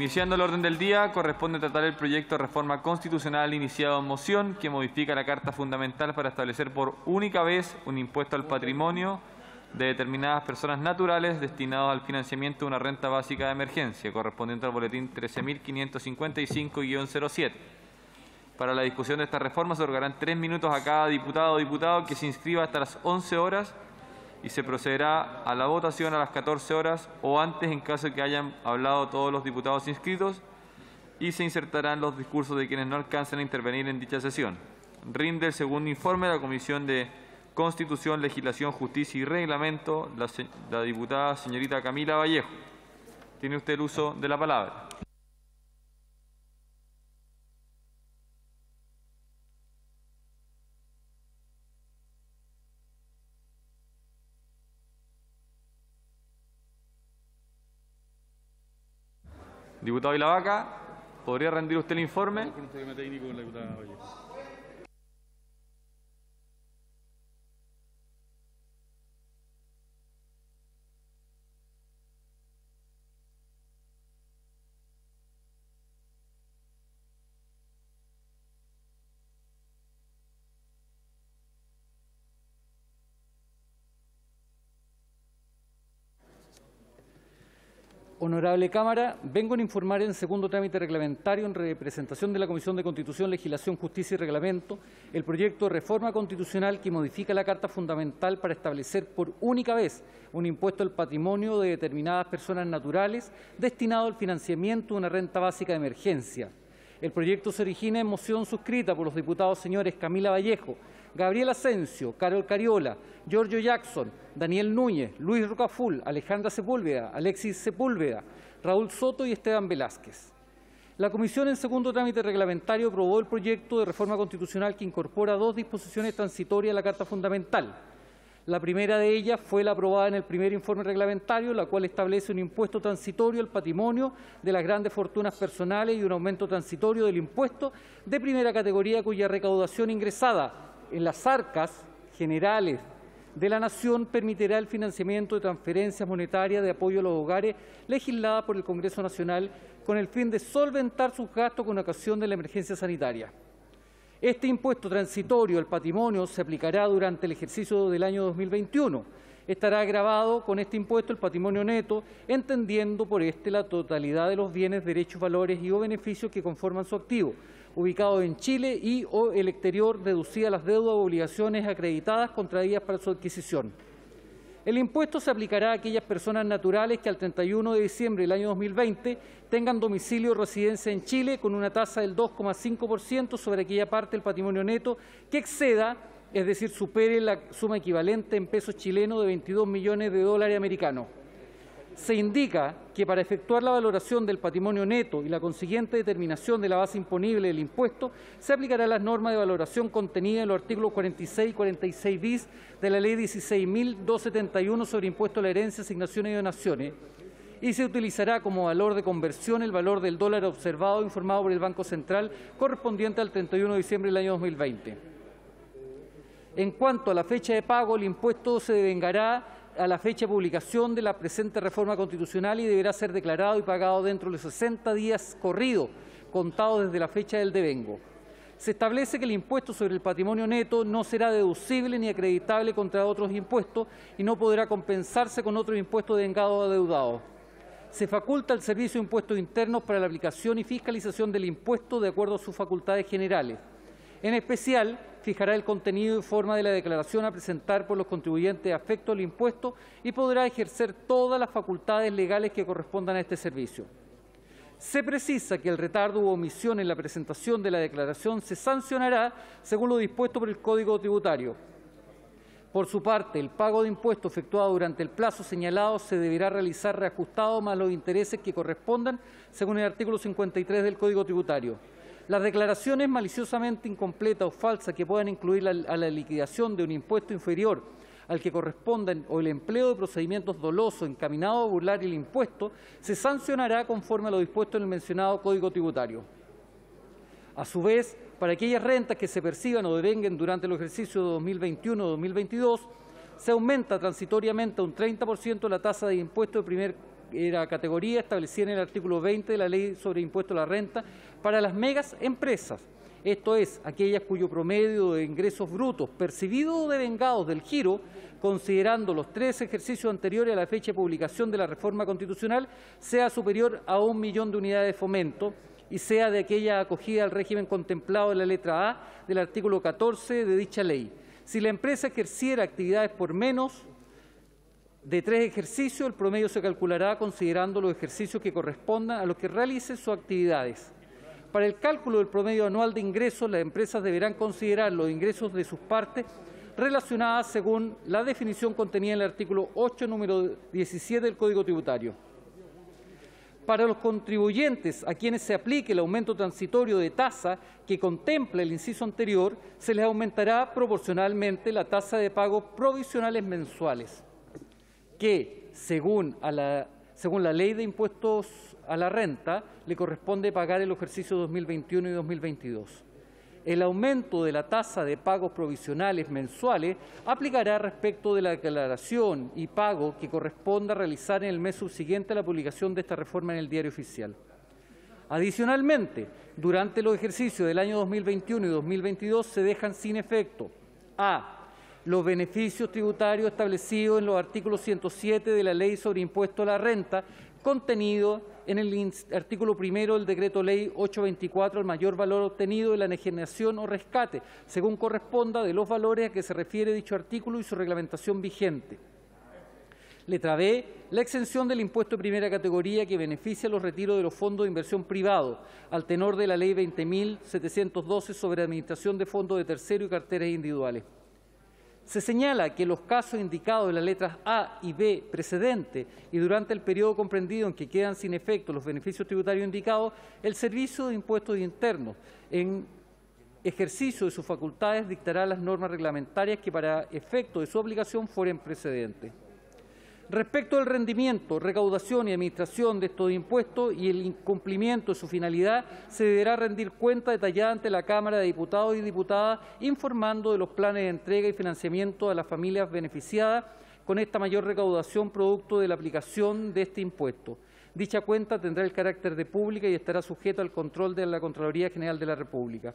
Iniciando el orden del día, corresponde tratar el proyecto de reforma constitucional iniciado en moción que modifica la Carta Fundamental para establecer por única vez un impuesto al patrimonio de determinadas personas naturales destinados al financiamiento de una renta básica de emergencia, correspondiente al boletín 13.555-07. Para la discusión de esta reforma se otorgarán 3 minutos a cada diputado o diputada que se inscriba hasta las 11 horas y se procederá a la votación a las 14 horas o antes en caso de que hayan hablado todos los diputados inscritos, y se insertarán los discursos de quienes no alcancen a intervenir en dicha sesión. Rinde el segundo informe de la Comisión de Constitución, Legislación, Justicia y Reglamento, la diputada señorita Camila Vallejo. Tiene usted el uso de la palabra. Diputado Ilavaca, ¿podría rendir usted el informe? Honorable Cámara, vengo a informar en segundo trámite reglamentario en representación de la Comisión de Constitución, Legislación, Justicia y Reglamento el proyecto de reforma constitucional que modifica la Carta Fundamental para establecer por única vez un impuesto al patrimonio de determinadas personas naturales destinado al financiamiento de una renta básica de emergencia. El proyecto se origina en moción suscrita por los diputados señores Camila Vallejo, Gabriel Asensio, Carol Cariola, Giorgio Jackson, Daniel Núñez, Luis Rocaful, Alejandra Sepúlveda, Alexis Sepúlveda, Raúl Soto y Esteban Velázquez. La Comisión en segundo trámite reglamentario aprobó el proyecto de reforma constitucional que incorpora 2 disposiciones transitorias a la Carta Fundamental. La primera de ellas fue la aprobada en el primer informe reglamentario, la cual establece un impuesto transitorio al patrimonio de las grandes fortunas personales y un aumento transitorio del impuesto de primera categoría cuya recaudación ingresada en las arcas generales de la Nación permitirá el financiamiento de transferencias monetarias de apoyo a los hogares legisladas por el Congreso Nacional con el fin de solventar sus gastos con ocasión de la emergencia sanitaria. Este impuesto transitorio al patrimonio se aplicará durante el ejercicio del año 2021. Estará gravado con este impuesto el patrimonio neto, entendiendo por este la totalidad de los bienes, derechos, valores y o beneficios que conforman su activo, ubicados en Chile y o el exterior, deducidas las deudas o obligaciones acreditadas contraídas para su adquisición. El impuesto se aplicará a aquellas personas naturales que al 31 de diciembre del año 2020 tengan domicilio o residencia en Chile con una tasa del 2,5% sobre aquella parte del patrimonio neto que exceda, es decir, supere la suma equivalente en pesos chilenos de 22 millones de dólares americanos. Se indica que para efectuar la valoración del patrimonio neto y la consiguiente determinación de la base imponible del impuesto, se aplicará las normas de valoración contenidas en los artículos 46 y 46 bis de la Ley 16.271 sobre impuesto a la herencia, asignaciones y donaciones, y se utilizará como valor de conversión el valor del dólar observado e informado por el Banco Central correspondiente al 31 de diciembre del año 2020. En cuanto a la fecha de pago, el impuesto se devengará a la fecha de publicación de la presente reforma constitucional y deberá ser declarado y pagado dentro de los 60 días corridos, contados desde la fecha del devengo. Se establece que el impuesto sobre el patrimonio neto no será deducible ni acreditable contra otros impuestos y no podrá compensarse con otros impuestos devengados o adeudados. Se faculta al Servicio de Impuestos Internos para la aplicación y fiscalización del impuesto de acuerdo a sus facultades generales. En especial, fijará el contenido y forma de la declaración a presentar por los contribuyentes afecto al impuesto y podrá ejercer todas las facultades legales que correspondan a este servicio. Se precisa que el retardo u omisión en la presentación de la declaración se sancionará según lo dispuesto por el Código Tributario. Por su parte, el pago de impuestos efectuado durante el plazo señalado se deberá realizar reajustado más los intereses que correspondan según el artículo 53 del Código Tributario. Las declaraciones maliciosamente incompletas o falsas que puedan incluir a la liquidación de un impuesto inferior al que correspondan o el empleo de procedimientos dolosos encaminados a burlar el impuesto se sancionará conforme a lo dispuesto en el mencionado Código Tributario. A su vez, para aquellas rentas que se perciban o devenguen durante el ejercicio de 2021 o 2022, se aumenta transitoriamente a un 30% la tasa de impuesto de primer primera categoría establecida en el artículo 20 de la Ley sobre Impuesto a la Renta para las megas empresas, esto es, aquellas cuyo promedio de ingresos brutos percibidos o devengados del giro, considerando los 3 ejercicios anteriores a la fecha de publicación de la reforma constitucional, sea superior a 1 millón de unidades de fomento y sea de aquella acogida al régimen contemplado en la letra A del artículo 14 de dicha ley. Si la empresa ejerciera actividades por menos de 3 ejercicios, el promedio se calculará considerando los ejercicios que correspondan a los que realice sus actividades. Para el cálculo del promedio anual de ingresos, las empresas deberán considerar los ingresos de sus partes relacionadas según la definición contenida en el artículo 8, número 17 del Código Tributario. Para los contribuyentes a quienes se aplique el aumento transitorio de tasa que contempla el inciso anterior, se les aumentará proporcionalmente la tasa de pagos provisionales mensuales, que, según la Ley de Impuestos a la Renta, le corresponde pagar el ejercicio 2021 y 2022. El aumento de la tasa de pagos provisionales mensuales aplicará respecto de la declaración y pago que corresponda realizar en el mes subsiguiente a la publicación de esta reforma en el Diario Oficial. Adicionalmente, durante los ejercicios del año 2021 y 2022 se dejan sin efecto: a. Los beneficios tributarios establecidos en los artículos 107 de la Ley sobre Impuesto a la Renta, contenido en el artículo 1 del Decreto Ley 824, el mayor valor obtenido de la enajenación o rescate, según corresponda, de los valores a que se refiere dicho artículo y su reglamentación vigente. Letra B. La exención del impuesto de primera categoría que beneficia los retiros de los fondos de inversión privados, al tenor de la Ley 20.712 sobre administración de fondos de tercero y carteras individuales. Se señala que en los casos indicados en las letras A y B precedentes y durante el periodo comprendido en que quedan sin efecto los beneficios tributarios indicados, el Servicio de Impuestos Internos, en ejercicio de sus facultades, dictará las normas reglamentarias que para efecto de su aplicación fueren precedentes. Respecto al rendimiento, recaudación y administración de estos impuestos y el incumplimiento de su finalidad, se deberá rendir cuenta detallada ante la Cámara de Diputados y Diputadas, informando de los planes de entrega y financiamiento a las familias beneficiadas con esta mayor recaudación producto de la aplicación de este impuesto. Dicha cuenta tendrá el carácter de pública y estará sujeta al control de la Contraloría General de la República.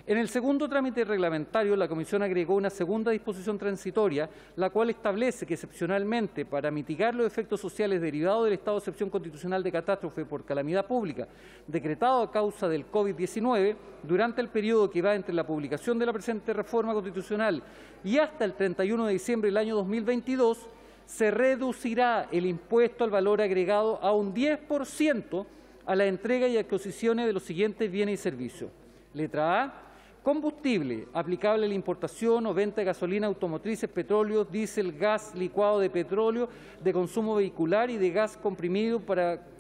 En el segundo trámite reglamentario, la Comisión agregó una segunda disposición transitoria, la cual establece que excepcionalmente, para mitigar los efectos sociales derivados del estado de excepción constitucional de catástrofe por calamidad pública, decretado a causa del COVID-19, durante el periodo que va entre la publicación de la presente reforma constitucional y hasta el 31 de diciembre del año 2022, se reducirá el impuesto al valor agregado a un 10% a la entrega y adquisiciones de los siguientes bienes y servicios. Letra A. Combustible aplicable a la importación o venta de gasolina, automotrices, petróleo, diésel, gas licuado de petróleo de consumo vehicular y de gas comprimido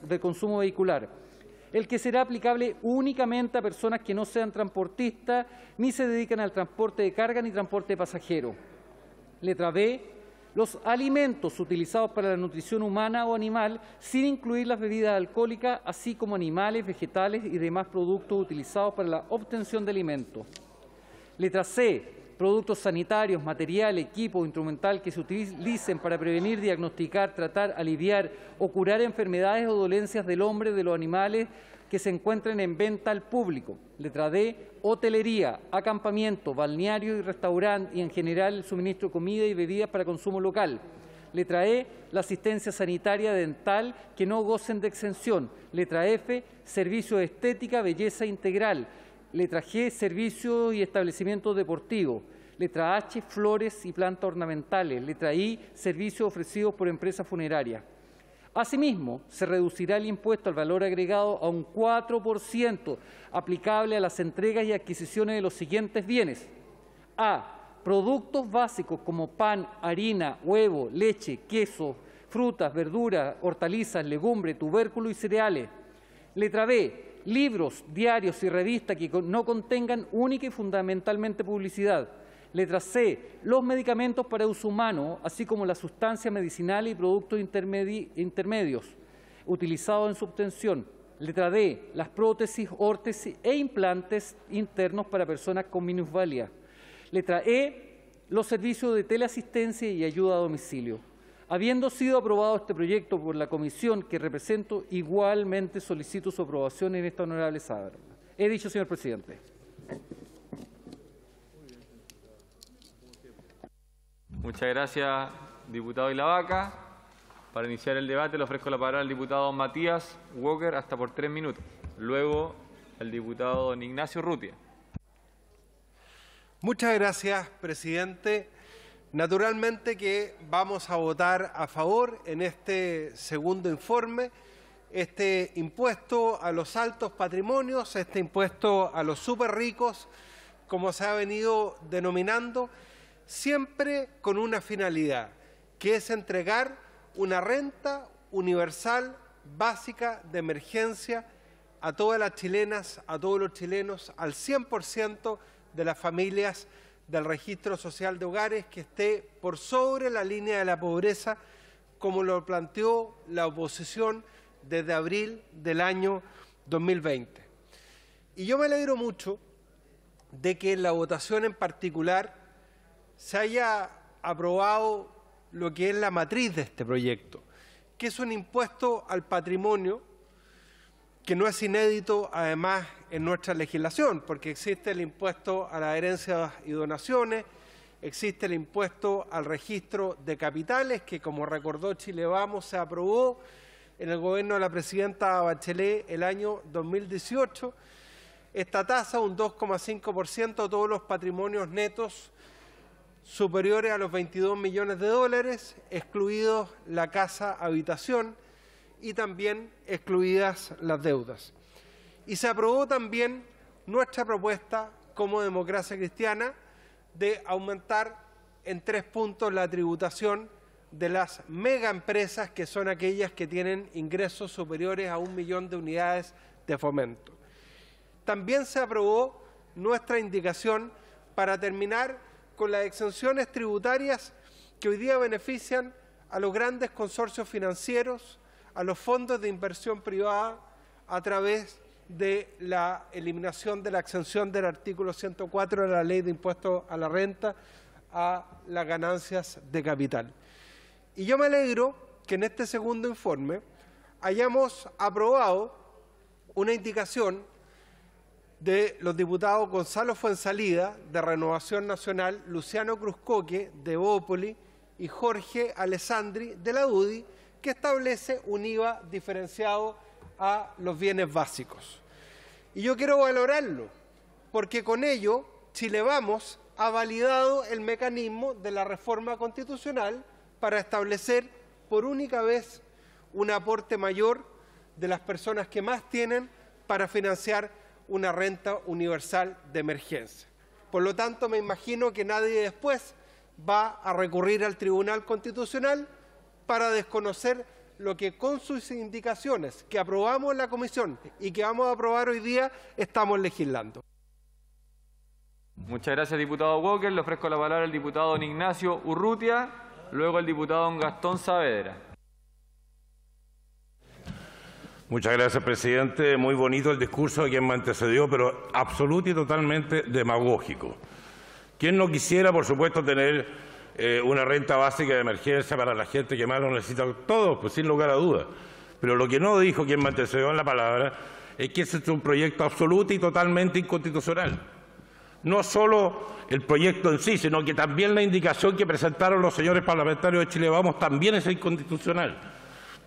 de consumo vehicular. El que será aplicable únicamente a personas que no sean transportistas ni se dedican al transporte de carga ni transporte de pasajeros. Letra B. Los alimentos utilizados para la nutrición humana o animal, sin incluir las bebidas alcohólicas, así como animales, vegetales y demás productos utilizados para la obtención de alimentos. Letra C. Productos sanitarios, material, equipo o instrumental que se utilicen para prevenir, diagnosticar, tratar, aliviar o curar enfermedades o dolencias del hombre, de los animales que se encuentren en venta al público. Letra D. Hotelería, acampamiento, balneario y restaurante y en general el suministro de comida y bebidas para consumo local. Letra E. La asistencia sanitaria dental que no gocen de exención. Letra F. Servicios de estética, belleza integral. Letra G. Servicios y establecimientos deportivos. Letra H. Flores y plantas ornamentales. Letra I. Servicios ofrecidos por empresas funerarias. Asimismo, se reducirá el impuesto al valor agregado a un 4% aplicable a las entregas y adquisiciones de los siguientes bienes. A. Productos básicos como pan, harina, huevo, leche, queso, frutas, verduras, hortalizas, legumbres, tubérculos y cereales. Letra B. Libros, diarios y revistas que no contengan única y fundamentalmente publicidad. Letra C. Los medicamentos para uso humano, así como las sustancias medicinales y productos intermedios utilizados en su obtención. Letra D. Las prótesis, órtesis e implantes internos para personas con minusvalía. Letra E. Los servicios de teleasistencia y ayuda a domicilio. Habiendo sido aprobado este proyecto por la comisión que represento, igualmente solicito su aprobación en esta honorable sala. He dicho, señor presidente. Muchas gracias, diputado Ilavaca. Para iniciar el debate le ofrezco la palabra al diputado Matías Walker hasta por 3 minutos. Luego el diputado don Ignacio Urrutia. Muchas gracias, presidente. Naturalmente que vamos a votar a favor en este segundo informe, este impuesto a los altos patrimonios, este impuesto a los súper ricos, como se ha venido denominando, siempre con una finalidad, que es entregar una renta universal básica de emergencia a todas las chilenas, a todos los chilenos, al 100% de las familias del registro social de hogares, que esté por sobre la línea de la pobreza, como lo planteó la oposición desde abril del año 2020. Y yo me alegro mucho de que en la votación en particular se haya aprobado lo que es la matriz de este proyecto, que es un impuesto al patrimonio que no es inédito, además, en nuestra legislación, porque existe el impuesto a las herencias y donaciones, existe el impuesto al registro de capitales, que, como recordó Chile Vamos, se aprobó en el gobierno de la presidenta Bachelet el año 2018. Esta tasa, un 2,5% a todos los patrimonios netos superiores a los 22 millones de dólares, excluidos la casa habitación, y también excluidas las deudas. Y se aprobó también nuestra propuesta como Democracia Cristiana de aumentar en 3 puntos la tributación de las megaempresas, que son aquellas que tienen ingresos superiores a 1 millón de unidades de fomento. También se aprobó nuestra indicación para terminar con las exenciones tributarias que hoy día benefician a los grandes consorcios financieros, a los fondos de inversión privada, a través de la eliminación de la exención del artículo 104 de la Ley de Impuestos a la Renta a las ganancias de capital. Y yo me alegro que en este segundo informe hayamos aprobado una indicación de los diputados Gonzalo Fuenzalida, de Renovación Nacional, Luciano Cruzcoque, de Evópoli, y Jorge Alessandri, de la UDI, que establece un IVA diferenciado a los bienes básicos. Y yo quiero valorarlo, porque con ello Chile Vamos ha validado el mecanismo de la reforma constitucional para establecer por única vez un aporte mayor de las personas que más tienen para financiar una renta universal de emergencia. Por lo tanto, me imagino que nadie después va a recurrir al Tribunal Constitucional para desconocer lo que con sus indicaciones que aprobamos en la comisión y que vamos a aprobar hoy día estamos legislando. Muchas gracias, diputado Walker. Le ofrezco la palabra al diputado don Ignacio Urrutia, luego al diputado don Gastón Saavedra. Muchas gracias, presidente. Muy bonito el discurso de quien me antecedió, pero absoluto y totalmente demagógico. ¿Quién no quisiera, por supuesto, tener una renta básica de emergencia para la gente que más lo necesita? Todos, pues sin lugar a dudas. Pero lo que no dijo quien me antecedió en la palabra es que ese es un proyecto absoluto y totalmente inconstitucional. No solo el proyecto en sí, sino que también la indicación que presentaron los señores parlamentarios de Chile Vamos también es inconstitucional.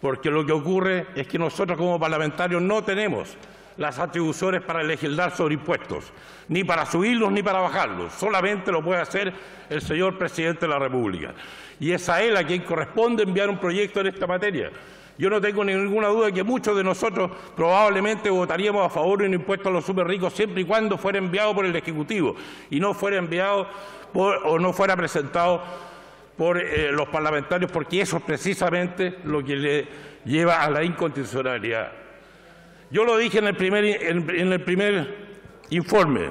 Porque lo que ocurre es que nosotros como parlamentarios no tenemos las atribuciones para legislar sobre impuestos, ni para subirlos ni para bajarlos. Solamente lo puede hacer el señor presidente de la República. Y es a él a quien corresponde enviar un proyecto en esta materia. Yo no tengo ninguna duda de que muchos de nosotros probablemente votaríamos a favor de un impuesto a los superricos siempre y cuando fuera enviado por el Ejecutivo y no fuera enviado o no fuera presentado por los parlamentarios, porque eso es precisamente lo que le lleva a la inconstitucionalidad. Yo lo dije en el primer informe.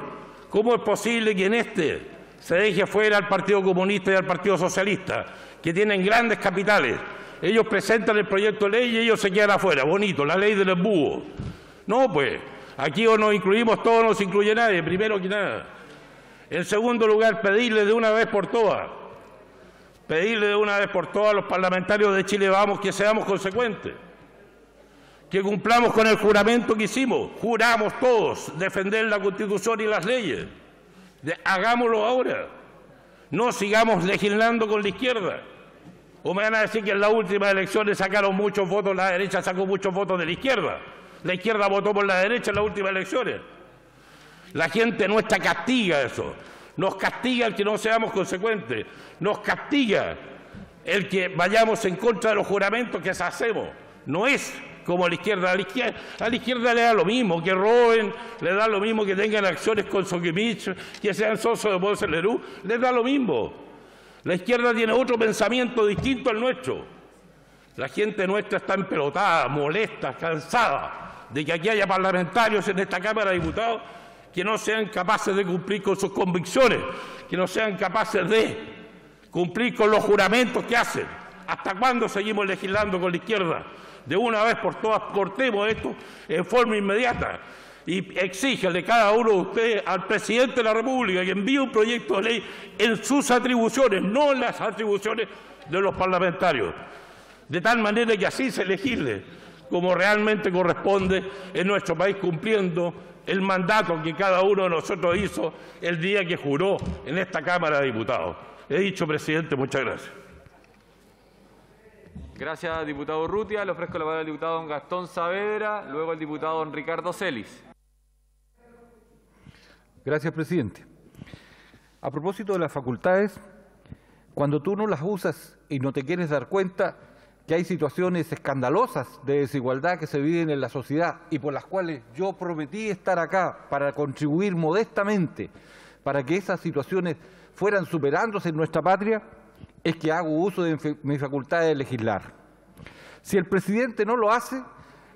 ¿Cómo es posible que en este se deje fuera al Partido Comunista y al Partido Socialista, que tienen grandes capitales? Ellos presentan el proyecto de ley y ellos se quedan afuera. Bonito, la ley del embudo. No, pues, aquí o nos incluimos todos o no se incluye nadie, primero que nada. En segundo lugar, pedirle de una vez por todas pedirle de una vez por todas a los parlamentarios de Chile Vamos que seamos consecuentes, que cumplamos con el juramento que hicimos. Juramos todos defender la Constitución y las leyes. Hagámoslo ahora. No sigamos legislando con la izquierda. O me van a decir que en las últimas elecciones sacaron muchos votos, la derecha sacó muchos votos de la izquierda. La izquierda votó por la derecha en las últimas elecciones. La gente nuestra castiga eso. Nos castiga el que no seamos consecuentes. Nos castiga el que vayamos en contra de los juramentos que hacemos. No es como a la izquierda. A la izquierda le da lo mismo que roben, le da lo mismo que tengan acciones con Soquimich, que sean socios de Ponce Lerú, les da lo mismo. La izquierda tiene otro pensamiento distinto al nuestro. La gente nuestra está empelotada, molesta, cansada de que aquí haya parlamentarios en esta Cámara de Diputados que no sean capaces de cumplir con sus convicciones, que no sean capaces de cumplir con los juramentos que hacen. ¿Hasta cuándo seguimos legislando con la izquierda? De una vez por todas cortemos esto en forma inmediata y exígele cada uno de ustedes al presidente de la República que envíe un proyecto de ley en sus atribuciones, no en las atribuciones de los parlamentarios, de tal manera que así se legisle como realmente corresponde en nuestro país, cumpliendo el mandato que cada uno de nosotros hizo el día que juró en esta Cámara de Diputados. He dicho, presidente, muchas gracias. Gracias, diputado Urrutia. Le ofrezco la palabra al diputado don Gastón Saavedra, luego al diputado don Ricardo Celis. Gracias, presidente. A propósito de las facultades, cuando tú no las usas y no te quieres dar cuenta que hay situaciones escandalosas de desigualdad que se viven en la sociedad y por las cuales yo prometí estar acá para contribuir modestamente para que esas situaciones fueran superándose en nuestra patria, es que hago uso de mi facultad de legislar. Si el presidente no lo hace,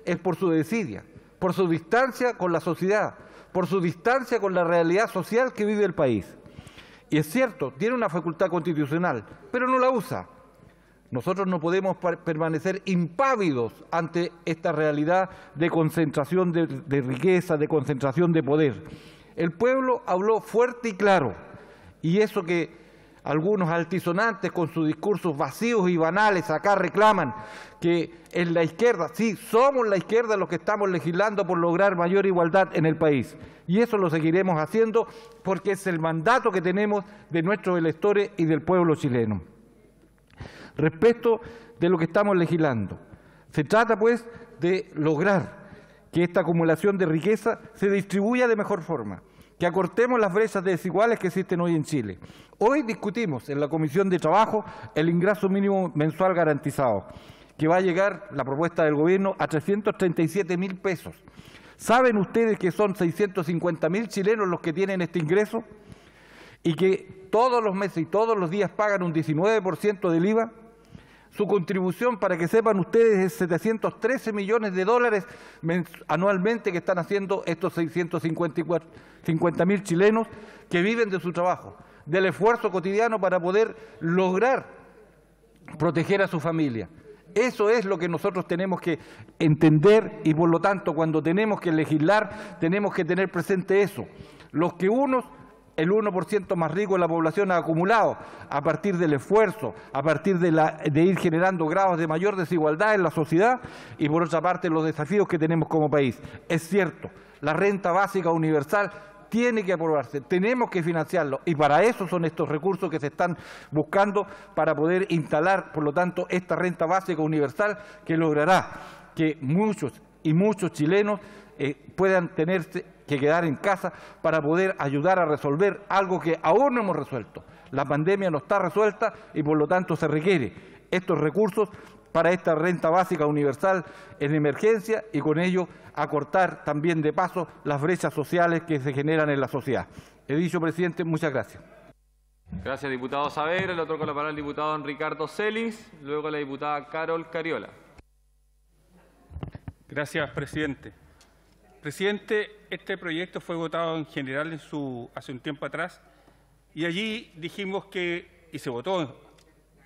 es por su desidia, por su distancia con la sociedad, por su distancia con la realidad social que vive el país. Y es cierto, tiene una facultad constitucional, pero no la usa. Nosotros no podemos permanecer impávidos ante esta realidad de concentración de riqueza, de concentración de poder. El pueblo habló fuerte y claro, y eso que algunos altisonantes con sus discursos vacíos y banales acá reclaman que en la izquierda, sí, somos la izquierda los que estamos legislando por lograr mayor igualdad en el país. Y eso lo seguiremos haciendo porque es el mandato que tenemos de nuestros electores y del pueblo chileno. Respecto de lo que estamos legislando, se trata pues de lograr que esta acumulación de riqueza se distribuya de mejor forma, que acortemos las brechas desiguales que existen hoy en Chile. Hoy discutimos en la Comisión de Trabajo el ingreso mínimo mensual garantizado, que va a llegar, la propuesta del Gobierno, a 337.000 pesos. ¿Saben ustedes que son 650.000 chilenos los que tienen este ingreso? Y que todos los meses y todos los días pagan un 19% del IVA. Su contribución, para que sepan ustedes, es 713 millones de dólares anualmente que están haciendo estos 650.000 chilenos que viven de su trabajo, del esfuerzo cotidiano para poder lograr proteger a su familia. Eso es lo que nosotros tenemos que entender y, por lo tanto, cuando tenemos que legislar, tenemos que tener presente eso. Los que el 1% más rico de la población ha acumulado a partir del esfuerzo, a partir de ir generando grados de mayor desigualdad en la sociedad y, por otra parte, los desafíos que tenemos como país. Es cierto, la renta básica universal tiene que aprobarse, tenemos que financiarlo y para eso son estos recursos que se están buscando para poder instalar, por lo tanto, esta renta básica universal que logrará que muchos chilenos puedan tenerse que quedar en casa para poder ayudar a resolver algo que aún no hemos resuelto. La pandemia no está resuelta y por lo tanto se requiere estos recursos para esta renta básica universal en emergencia y con ello acortar también de paso las brechas sociales que se generan en la sociedad. He dicho, presidente, muchas gracias. Gracias, diputado Saavedra. Le otorgo la palabra al diputado don Ricardo Celis, luego a la diputada Carol Cariola. Gracias, presidente. Presidente, este proyecto fue votado en general hace un tiempo atrás y allí dijimos que, y se votó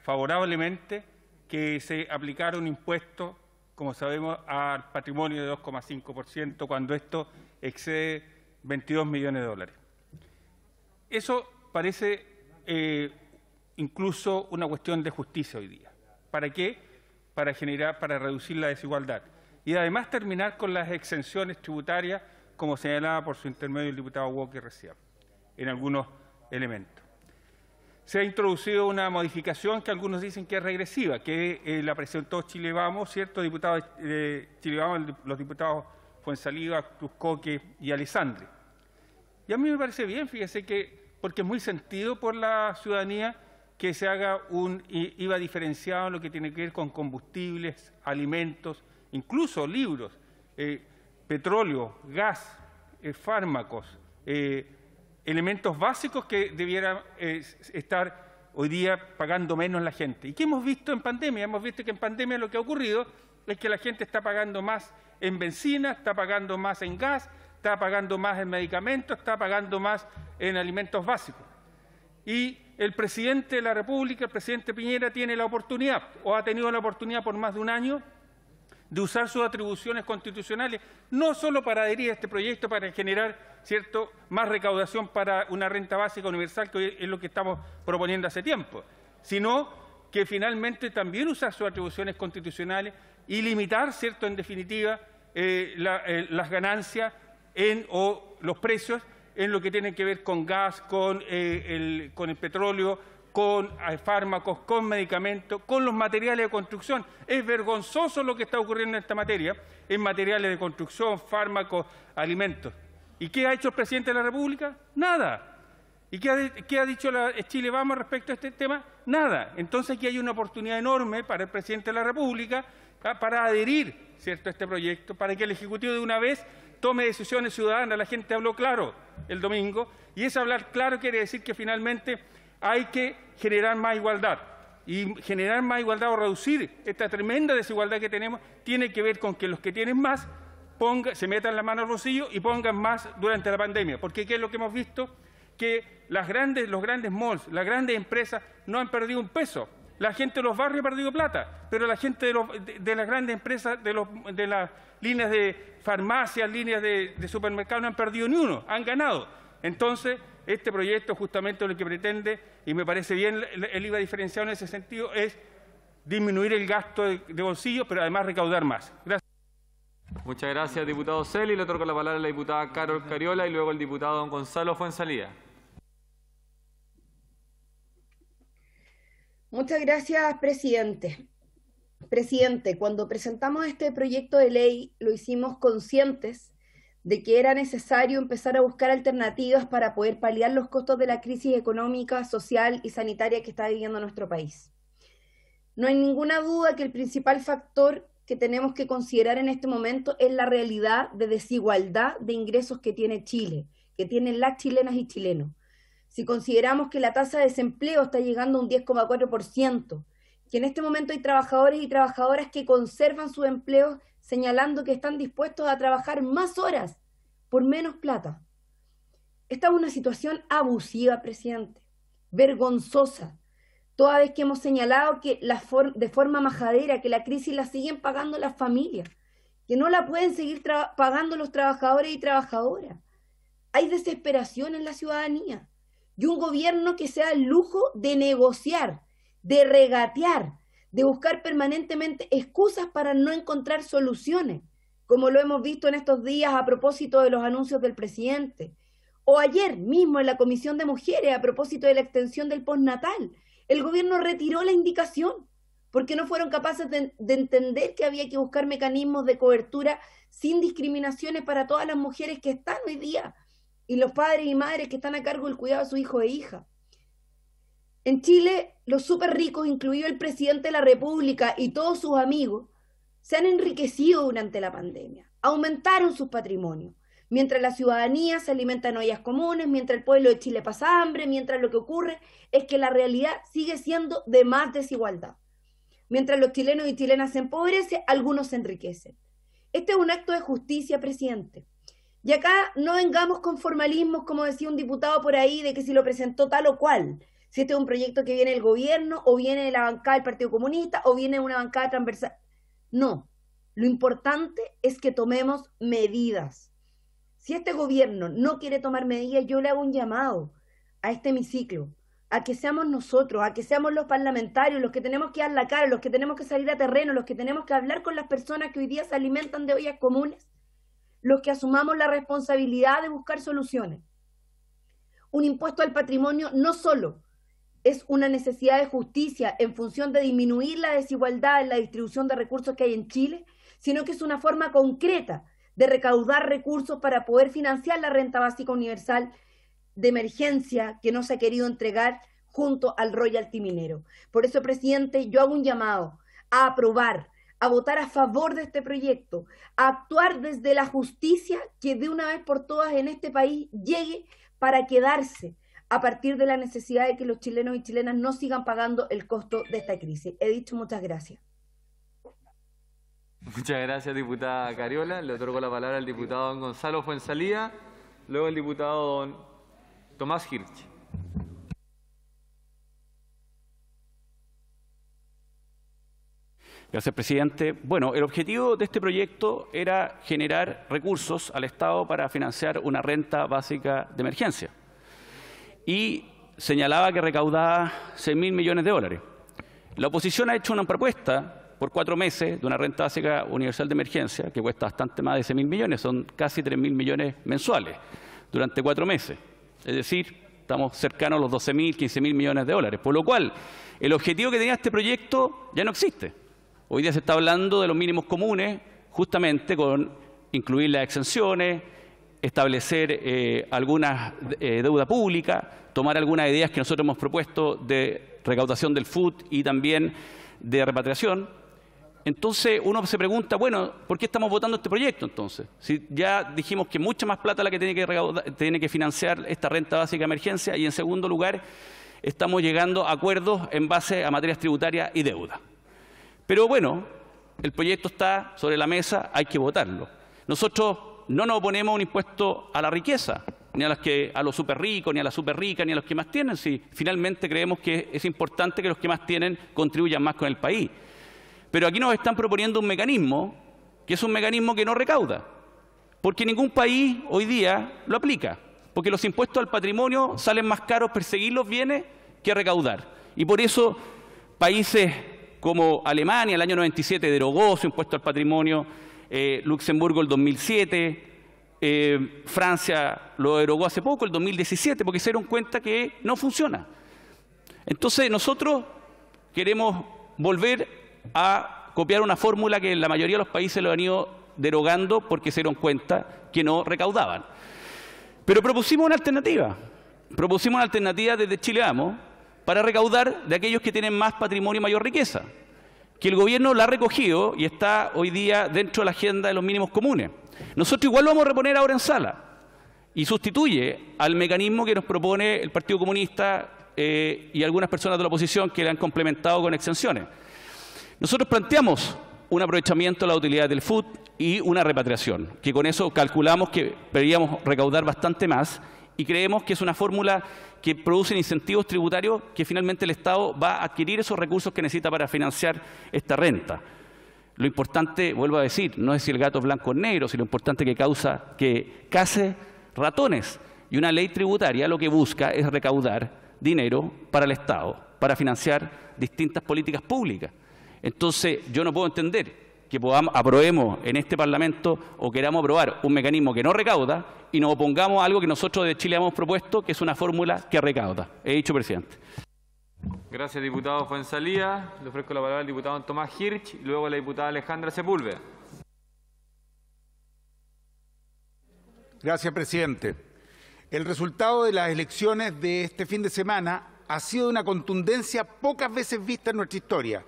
favorablemente, que se aplicara un impuesto, como sabemos, al patrimonio de 2,5% cuando esto excede 22 millones de dólares. Eso parece incluso una cuestión de justicia hoy día. ¿Para qué? Para reducir la desigualdad. Y además terminar con las exenciones tributarias, como señalaba por su intermedio el diputado Walker recién, en algunos elementos. Se ha introducido una modificación que algunos dicen que es regresiva, que la presentó Chile Vamos, ¿cierto? Diputados de Chile Vamos, los diputados Fuenzalida, Cruzcoque y Alessandri. Y a mí me parece bien, fíjese que, porque es muy sentido por la ciudadanía que se haga un IVA diferenciado en lo que tiene que ver con combustibles, alimentos, incluso libros, petróleo, gas, fármacos, elementos básicos que debieran estar hoy día pagando menos la gente. ¿Y qué hemos visto en pandemia? Hemos visto que en pandemia lo que ha ocurrido es que la gente está pagando más en benzina, está pagando más en gas, está pagando más en medicamentos, está pagando más en alimentos básicos. Y el presidente de la República, el presidente Piñera, tiene la oportunidad, o ha tenido la oportunidad por más de un año, de usar sus atribuciones constitucionales, no solo para adherir a este proyecto, para generar, ¿cierto?, más recaudación para una renta básica universal, que es lo que estamos proponiendo hace tiempo, sino que finalmente también usar sus atribuciones constitucionales y limitar, ¿cierto?, en definitiva, las ganancias o los precios en lo que tiene que ver con gas, con el petróleo, con fármacos, con medicamentos, con los materiales de construcción. Es vergonzoso lo que está ocurriendo en esta materia, en materiales de construcción, fármacos, alimentos. ¿Y qué ha hecho el presidente de la República? Nada. ¿Y qué ha dicho Chile Vamos respecto a este tema? Nada. Entonces aquí hay una oportunidad enorme para el presidente de la República para adherir, ¿cierto?, a este proyecto, para que el Ejecutivo de una vez tome decisiones ciudadanas. La gente habló claro el domingo, y ese hablar claro quiere decir que finalmente hay que generar más igualdad. Y generar más igualdad o reducir esta tremenda desigualdad que tenemos tiene que ver con que los que tienen más se metan la mano al bolsillo y pongan más durante la pandemia. Porque ¿qué es lo que hemos visto? Que los grandes malls, las grandes empresas no han perdido un peso. La gente de los barrios ha perdido plata, pero la gente de las grandes empresas, de las líneas de farmacias, líneas de supermercados, no han perdido ni uno, han ganado. Entonces, este proyecto justamente lo que pretende, y me parece bien el IVA diferenciado en ese sentido, es disminuir el gasto de bolsillo, pero además recaudar más. Gracias. Muchas gracias, diputado Celi. Le otorgo la palabra a la diputada Carol Cariola y luego el diputado don Gonzalo Fuenzalida. Muchas gracias, presidente. Presidente, cuando presentamos este proyecto de ley, lo hicimos conscientes de que era necesario empezar a buscar alternativas para poder paliar los costos de la crisis económica, social y sanitaria que está viviendo nuestro país. No hay ninguna duda que el principal factor que tenemos que considerar en este momento es la realidad de desigualdad de ingresos que tiene Chile, que tienen las chilenas y chilenos. Si consideramos que la tasa de desempleo está llegando a un 10,4%, que en este momento hay trabajadores y trabajadoras que conservan sus empleos señalando que están dispuestos a trabajar más horas por menos plata. Esta es una situación abusiva, presidente, vergonzosa, toda vez que hemos señalado que de forma majadera que la crisis la siguen pagando las familias, que no la pueden seguir pagando los trabajadores y trabajadoras. Hay desesperación en la ciudadanía y un gobierno que se da el lujo de negociar, de regatear, de buscar permanentemente excusas para no encontrar soluciones, como lo hemos visto en estos días a propósito de los anuncios del presidente, o ayer mismo en la Comisión de Mujeres a propósito de la extensión del postnatal. El gobierno retiró la indicación porque no fueron capaces de entender que había que buscar mecanismos de cobertura sin discriminaciones para todas las mujeres que están hoy día y los padres y madres que están a cargo del cuidado de su hijo e hija. En Chile, los súper ricos, incluido el presidente de la República y todos sus amigos, se han enriquecido durante la pandemia, aumentaron sus patrimonios, mientras la ciudadanía se alimenta en ollas comunes, mientras el pueblo de Chile pasa hambre, mientras lo que ocurre es que la realidad sigue siendo de más desigualdad. Mientras los chilenos y chilenas se empobrecen, algunos se enriquecen. Este es un acto de justicia, presidente. Y acá no vengamos con formalismos, como decía un diputado por ahí, de que si lo presentó tal o cual, si este es un proyecto que viene del gobierno, o viene de la bancada del Partido Comunista, o viene de una bancada transversal. No, lo importante es que tomemos medidas. Si este gobierno no quiere tomar medidas, yo le hago un llamado a este hemiciclo. a que seamos nosotros, a que seamos los parlamentarios, los que tenemos que dar la cara, los que tenemos que salir a terreno, los que tenemos que hablar con las personas que hoy día se alimentan de ollas comunes, los que asumamos la responsabilidad de buscar soluciones. Un impuesto al patrimonio no solo es una necesidad de justicia en función de disminuir la desigualdad en la distribución de recursos que hay en Chile, sino que es una forma concreta de recaudar recursos para poder financiar la renta básica universal de emergencia que no se ha querido entregar junto al royalty minero. Por eso, presidente, yo hago un llamado a aprobar, a votar a favor de este proyecto, a actuar desde la justicia que de una vez por todas en este país llegue para quedarse a partir de la necesidad de que los chilenos y chilenas no sigan pagando el costo de esta crisis. He dicho muchas gracias. Muchas gracias, diputada Cariola. Le otorgo la palabra al diputado don Gonzalo Fuenzalía, luego el diputado don Tomás Hirsch. Gracias, presidente. Bueno, el objetivo de este proyecto era generar recursos al Estado para financiar una renta básica de emergencia. Y señalaba que recaudaba 6.000 millones de dólares. La oposición ha hecho una propuesta por 4 meses de una renta básica universal de emergencia que cuesta bastante más de 6.000 millones, son casi 3.000 millones mensuales durante 4 meses. Es decir, estamos cercanos a los 12.000, 15.000 millones de dólares. Por lo cual, el objetivo que tenía este proyecto ya no existe. Hoy día se está hablando de los mínimos comunes, justamente con incluir las exenciones, establecer algunas deuda pública, tomar algunas ideas que nosotros hemos propuesto de recaudación del FUT y también de repatriación. Entonces uno se pregunta, bueno, ¿por qué estamos votando este proyecto entonces? Si ya dijimos que mucha más plata la que tiene que financiar esta renta básica de emergencia, y en segundo lugar estamos llegando a acuerdos en base a materias tributarias y deuda. Pero bueno, el proyecto está sobre la mesa, hay que votarlo. Nosotros no nos oponemos a un impuesto a la riqueza, ni a los súper ricos, ni a las súper ricas, ni a los que más tienen, si finalmente creemos que es importante que los que más tienen contribuyan más con el país. Pero aquí nos están proponiendo un mecanismo que es un mecanismo que no recauda, porque ningún país hoy día lo aplica, porque los impuestos al patrimonio salen más caros perseguir los bienes que recaudar. Y por eso países como Alemania, el año 97 derogó su impuesto al patrimonio, Luxemburgo el 2007, Francia lo derogó hace poco, el 2017, porque se dieron cuenta que no funciona. Entonces nosotros queremos volver a copiar una fórmula que en la mayoría de los países lo han ido derogando porque se dieron cuenta que no recaudaban. Pero propusimos una alternativa desde Chile Vamos para recaudar de aquellos que tienen más patrimonio y mayor riqueza, que el gobierno la ha recogido y está hoy día dentro de la agenda de los mínimos comunes. Nosotros igual lo vamos a reponer ahora en sala y sustituye al mecanismo que nos propone el Partido Comunista y algunas personas de la oposición que le han complementado con exenciones. Nosotros planteamos un aprovechamiento de la utilidad del FUT y una repatriación, que con eso calculamos que deberíamos recaudar bastante más y creemos que es una fórmula que produce incentivos tributarios que finalmente el Estado va a adquirir esos recursos que necesita para financiar esta renta. Lo importante, vuelvo a decir, no es si el gato es blanco o negro, sino lo importante que case ratones. Y una ley tributaria lo que busca es recaudar dinero para el Estado, para financiar distintas políticas públicas. Entonces, yo no puedo entender que aprobemos en este Parlamento o queramos aprobar un mecanismo que no recauda y nos opongamos a algo que nosotros de Chile hemos propuesto, que es una fórmula que recauda. He dicho, presidente. Gracias, diputado Fuenzalía. Le ofrezco la palabra al diputado Tomás Hirsch y luego a la diputada Alejandra Sepúlveda. Gracias, presidente. El resultado de las elecciones de este fin de semana ha sido de una contundencia pocas veces vista en nuestra historia,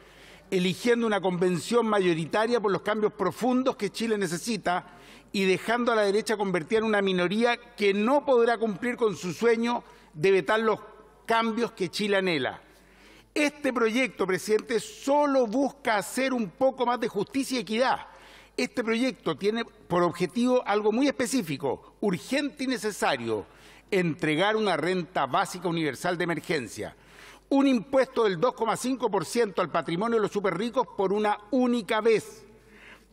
eligiendo una convención mayoritaria por los cambios profundos que Chile necesita y dejando a la derecha convertida en una minoría que no podrá cumplir con su sueño de vetar los cambios que Chile anhela. Este proyecto, presidente, solo busca hacer un poco más de justicia y equidad. Este proyecto tiene por objetivo algo muy específico, urgente y necesario: entregar una renta básica universal de emergencia, un impuesto del 2,5% al patrimonio de los superricos por una única vez.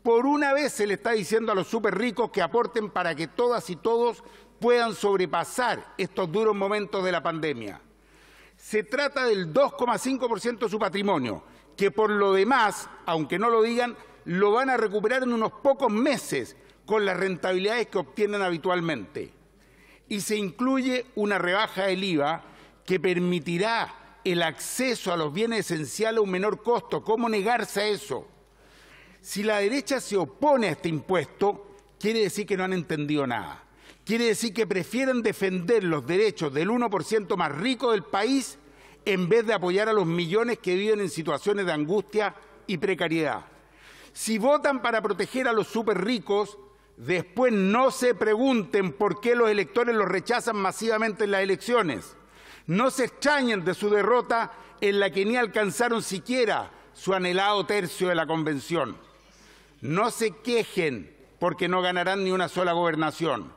Por una vez se le está diciendo a los superricos que aporten para que todas y todos puedan sobrepasar estos duros momentos de la pandemia. Se trata del 2,5% de su patrimonio, que por lo demás, aunque no lo digan, lo van a recuperar en unos pocos meses con las rentabilidades que obtienen habitualmente. Y se incluye una rebaja del IVA que permitirá el acceso a los bienes esenciales a un menor costo. ¿Cómo negarse a eso? Si la derecha se opone a este impuesto, quiere decir que no han entendido nada. Quiere decir que prefieren defender los derechos del 1% más rico del país en vez de apoyar a los millones que viven en situaciones de angustia y precariedad. Si votan para proteger a los súper ricos, después no se pregunten por qué los electores los rechazan masivamente en las elecciones. No se extrañen de su derrota en la que ni alcanzaron siquiera su anhelado tercio de la convención. No se quejen porque no ganarán ni una sola gobernación.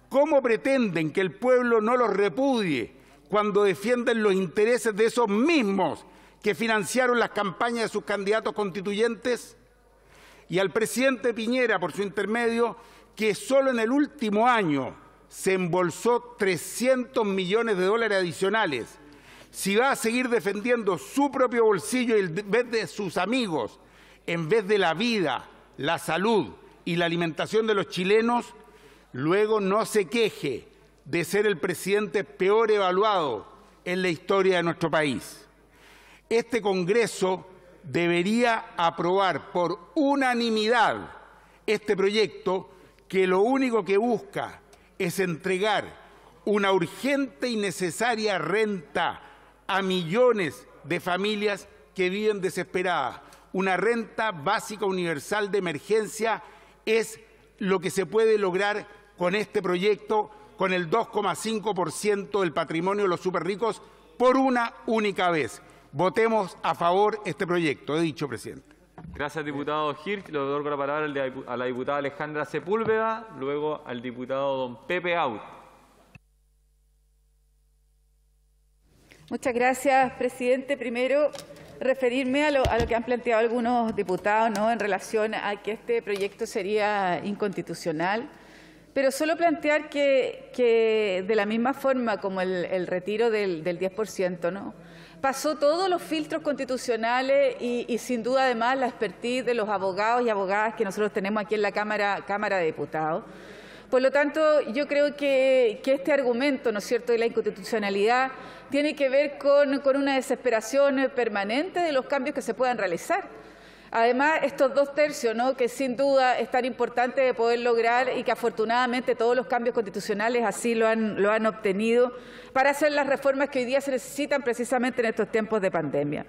¿Cómo pretenden que el pueblo no los repudie cuando defienden los intereses de esos mismos que financiaron las campañas de sus candidatos constituyentes? Y al presidente Piñera, por su intermedio, que solo en el último año se embolsó 300 millones de dólares adicionales. Si va a seguir defendiendo su propio bolsillo en vez de sus amigos, en vez de la vida, la salud y la alimentación de los chilenos, luego no se queje de ser el presidente peor evaluado en la historia de nuestro país. Este Congreso debería aprobar por unanimidad este proyecto que lo único que busca es entregar una urgente y necesaria renta a millones de familias que viven desesperadas. Una renta básica universal de emergencia es lo que se puede lograr con este proyecto, con el 2,5% del patrimonio de los superricos por una única vez. Votemos a favor este proyecto. He dicho, presidente. Gracias, diputado Hirsch. Le otorgo la palabra a la diputada Alejandra Sepúlveda, luego al diputado don Pepe Out. Muchas gracias, presidente. Primero, referirme a lo que han planteado algunos diputados, ¿no?, en relación a que este proyecto sería inconstitucional. Pero solo plantear que de la misma forma como el retiro del 10%, ¿no?, pasó todos los filtros constitucionales y sin duda además la expertise de los abogados y abogadas que nosotros tenemos aquí en la Cámara de Diputados. Por lo tanto, yo creo que este argumento, ¿no es cierto?, de la inconstitucionalidad tiene que ver con una desesperación permanente de los cambios que se puedan realizar. Además, estos 2 tercios, ¿no?, que sin duda es tan importante de poder lograr y que afortunadamente todos los cambios constitucionales así lo han obtenido para hacer las reformas que hoy día se necesitan precisamente en estos tiempos de pandemia.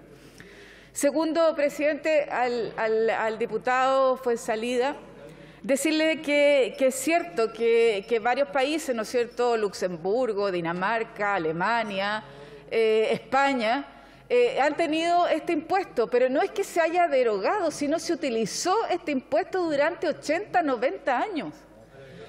Segundo, presidente, al diputado Fuenzalida, decirle que es cierto que varios países, ¿no es cierto?, Luxemburgo, Dinamarca, Alemania, España, han tenido este impuesto, pero no es que se haya derogado, sino se utilizó este impuesto durante 80, 90 años.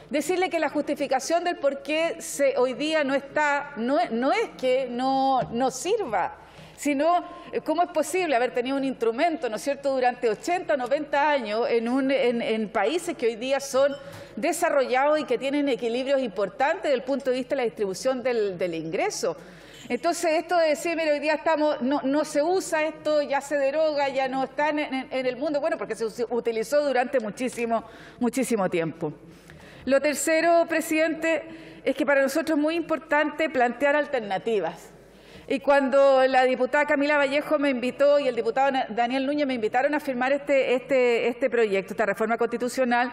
Decirle que la justificación del por qué hoy día no está, no es que no sirva, sino cómo es posible haber tenido un instrumento, ¿no es cierto?, durante 80, 90 años en países que hoy día son desarrollados y que tienen equilibrios importantes desde el punto de vista de la distribución del ingreso. Entonces, esto de decir, mira, hoy día no se usa esto, ya se deroga, ya no está en el mundo, bueno, porque se utilizó durante muchísimo tiempo. Lo tercero, presidente, es que para nosotros es muy importante plantear alternativas. Y cuando la diputada Camila Vallejo me invitó y el diputado Daniel Núñez me invitaron a firmar este proyecto, esta reforma constitucional,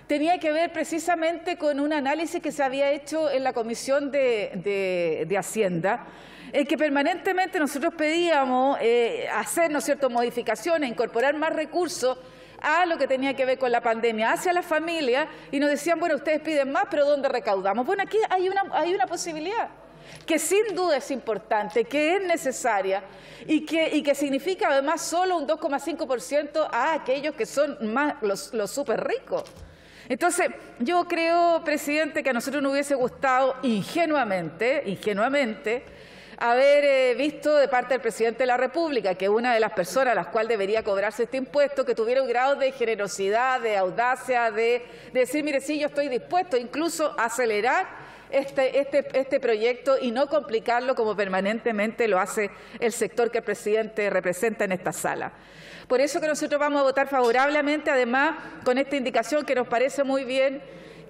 tenía que ver precisamente con un análisis que se había hecho en la Comisión de Hacienda, en que permanentemente nosotros pedíamos hacer, ¿no es cierto?, modificaciones, incorporar más recursos a lo que tenía que ver con la pandemia, hacia las familias, y nos decían, bueno, ustedes piden más, pero ¿dónde recaudamos? Bueno, aquí hay una posibilidad que sin duda es importante, que es necesaria y que significa además solo un 2,5% a aquellos que son más los súper ricos. Entonces, yo creo, presidente, que a nosotros nos hubiese gustado ingenuamente, haber visto de parte del presidente de la República, que es una de las personas a las cuales debería cobrarse este impuesto, que tuviera un grado de generosidad, de audacia, de decir, mire, sí, yo estoy dispuesto incluso a acelerar este proyecto y no complicarlo como permanentemente lo hace el sector que el presidente representa en esta sala. Por eso que nosotros vamos a votar favorablemente, además con esta indicación que nos parece muy bien,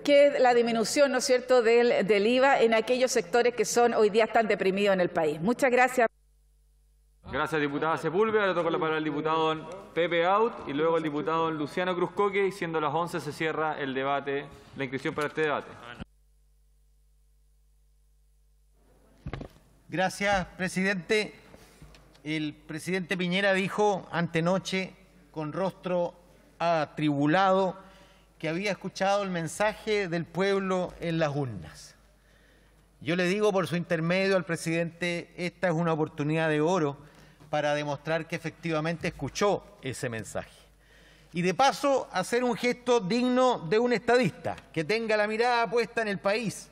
que es la disminución, ¿no es cierto?, del IVA en aquellos sectores que hoy día están deprimidos en el país. Muchas gracias. Gracias, diputada Sepúlveda. Le toca la palabra al diputado don Pepe Out y luego al diputado don Luciano Cruzcoque, y siendo las 11 se cierra el debate, la inscripción para este debate. Gracias, presidente. El presidente Piñera dijo antenoche, con rostro atribulado, que había escuchado el mensaje del pueblo en las urnas. Yo le digo por su intermedio al presidente, esta es una oportunidad de oro para demostrar que efectivamente escuchó ese mensaje. Y de paso, hacer un gesto digno de un estadista, que tenga la mirada puesta en el país,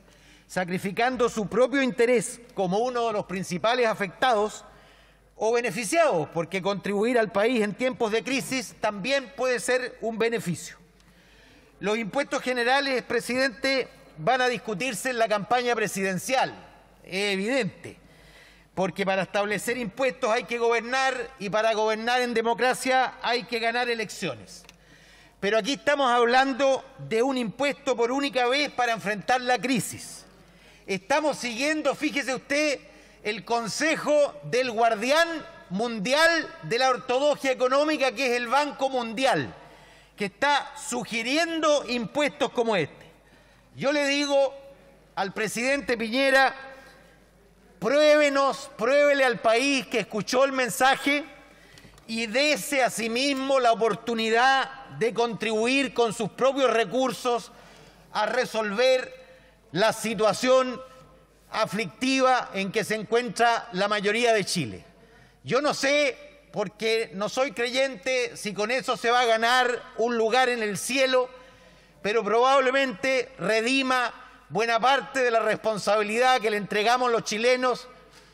sacrificando su propio interés como uno de los principales afectados o beneficiados, porque contribuir al país en tiempos de crisis también puede ser un beneficio. Los impuestos generales, presidente, van a discutirse en la campaña presidencial, es evidente, porque para establecer impuestos hay que gobernar y para gobernar en democracia hay que ganar elecciones. Pero aquí estamos hablando de un impuesto por única vez para enfrentar la crisis. Estamos siguiendo, fíjese usted, el consejo del guardián mundial de la ortodoxia económica, que es el Banco Mundial, que está sugiriendo impuestos como este. Yo le digo al presidente Piñera, pruébele al país que escuchó el mensaje y dese a sí mismo la oportunidad de contribuir con sus propios recursos a resolver la situación aflictiva en que se encuentra la mayoría de Chile. Yo no sé, porque no soy creyente, si con eso se va a ganar un lugar en el cielo, pero probablemente redima buena parte de la responsabilidad que le entregamos los chilenos,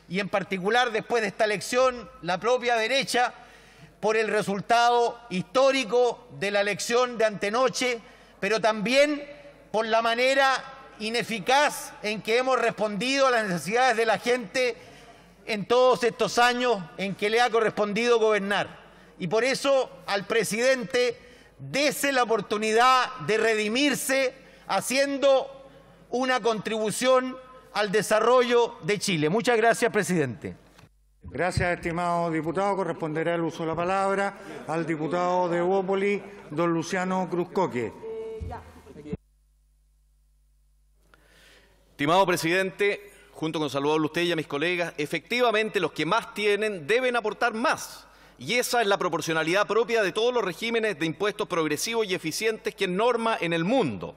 y en particular después de esta elección, la propia derecha, por el resultado histórico de la elección de antenoche, pero también por la manera ineficaz en que hemos respondido a las necesidades de la gente en todos estos años en que le ha correspondido gobernar. Y por eso al presidente, dese la oportunidad de redimirse haciendo una contribución al desarrollo de Chile. Muchas gracias, presidente. Gracias, estimado diputado. Corresponderá el uso de la palabra al diputado de Bópoli, don Luciano Cruzcoque. Estimado presidente, junto con saludarlo a usted y a mis colegas, efectivamente los que más tienen deben aportar más. Y esa es la proporcionalidad propia de todos los regímenes de impuestos progresivos y eficientes que norma en el mundo.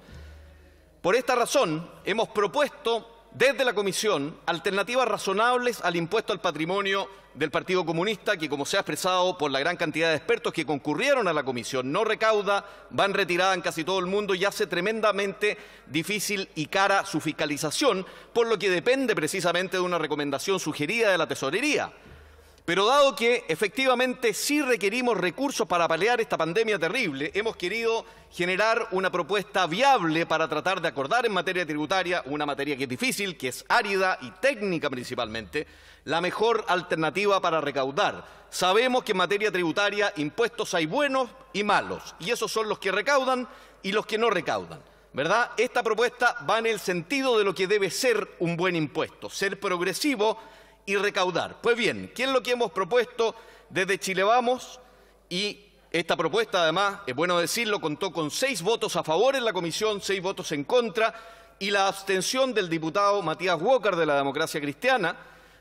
Por esta razón, hemos propuesto desde la Comisión alternativas razonables al impuesto al patrimonio del Partido Comunista, que, como se ha expresado por la gran cantidad de expertos que concurrieron a la Comisión, no recauda, va en retirada en casi todo el mundo y hace tremendamente difícil y cara su fiscalización, por lo que depende precisamente de una recomendación sugerida de la Tesorería. Pero dado que efectivamente sí requerimos recursos para paliar esta pandemia terrible, hemos querido generar una propuesta viable para tratar de acordar en materia tributaria, una materia que es difícil, que es árida y técnica principalmente, la mejor alternativa para recaudar. Sabemos que en materia tributaria impuestos hay buenos y malos, y esos son los que recaudan y los que no recaudan, ¿verdad? Esta propuesta va en el sentido de lo que debe ser un buen impuesto, ser progresivo y recaudar. Pues bien, ¿qué es lo que hemos propuesto desde Chile Vamos? Y esta propuesta, además, es bueno decirlo, contó con 6 votos a favor en la comisión, 6 votos en contra, y la abstención del diputado Matías Walker de la Democracia Cristiana,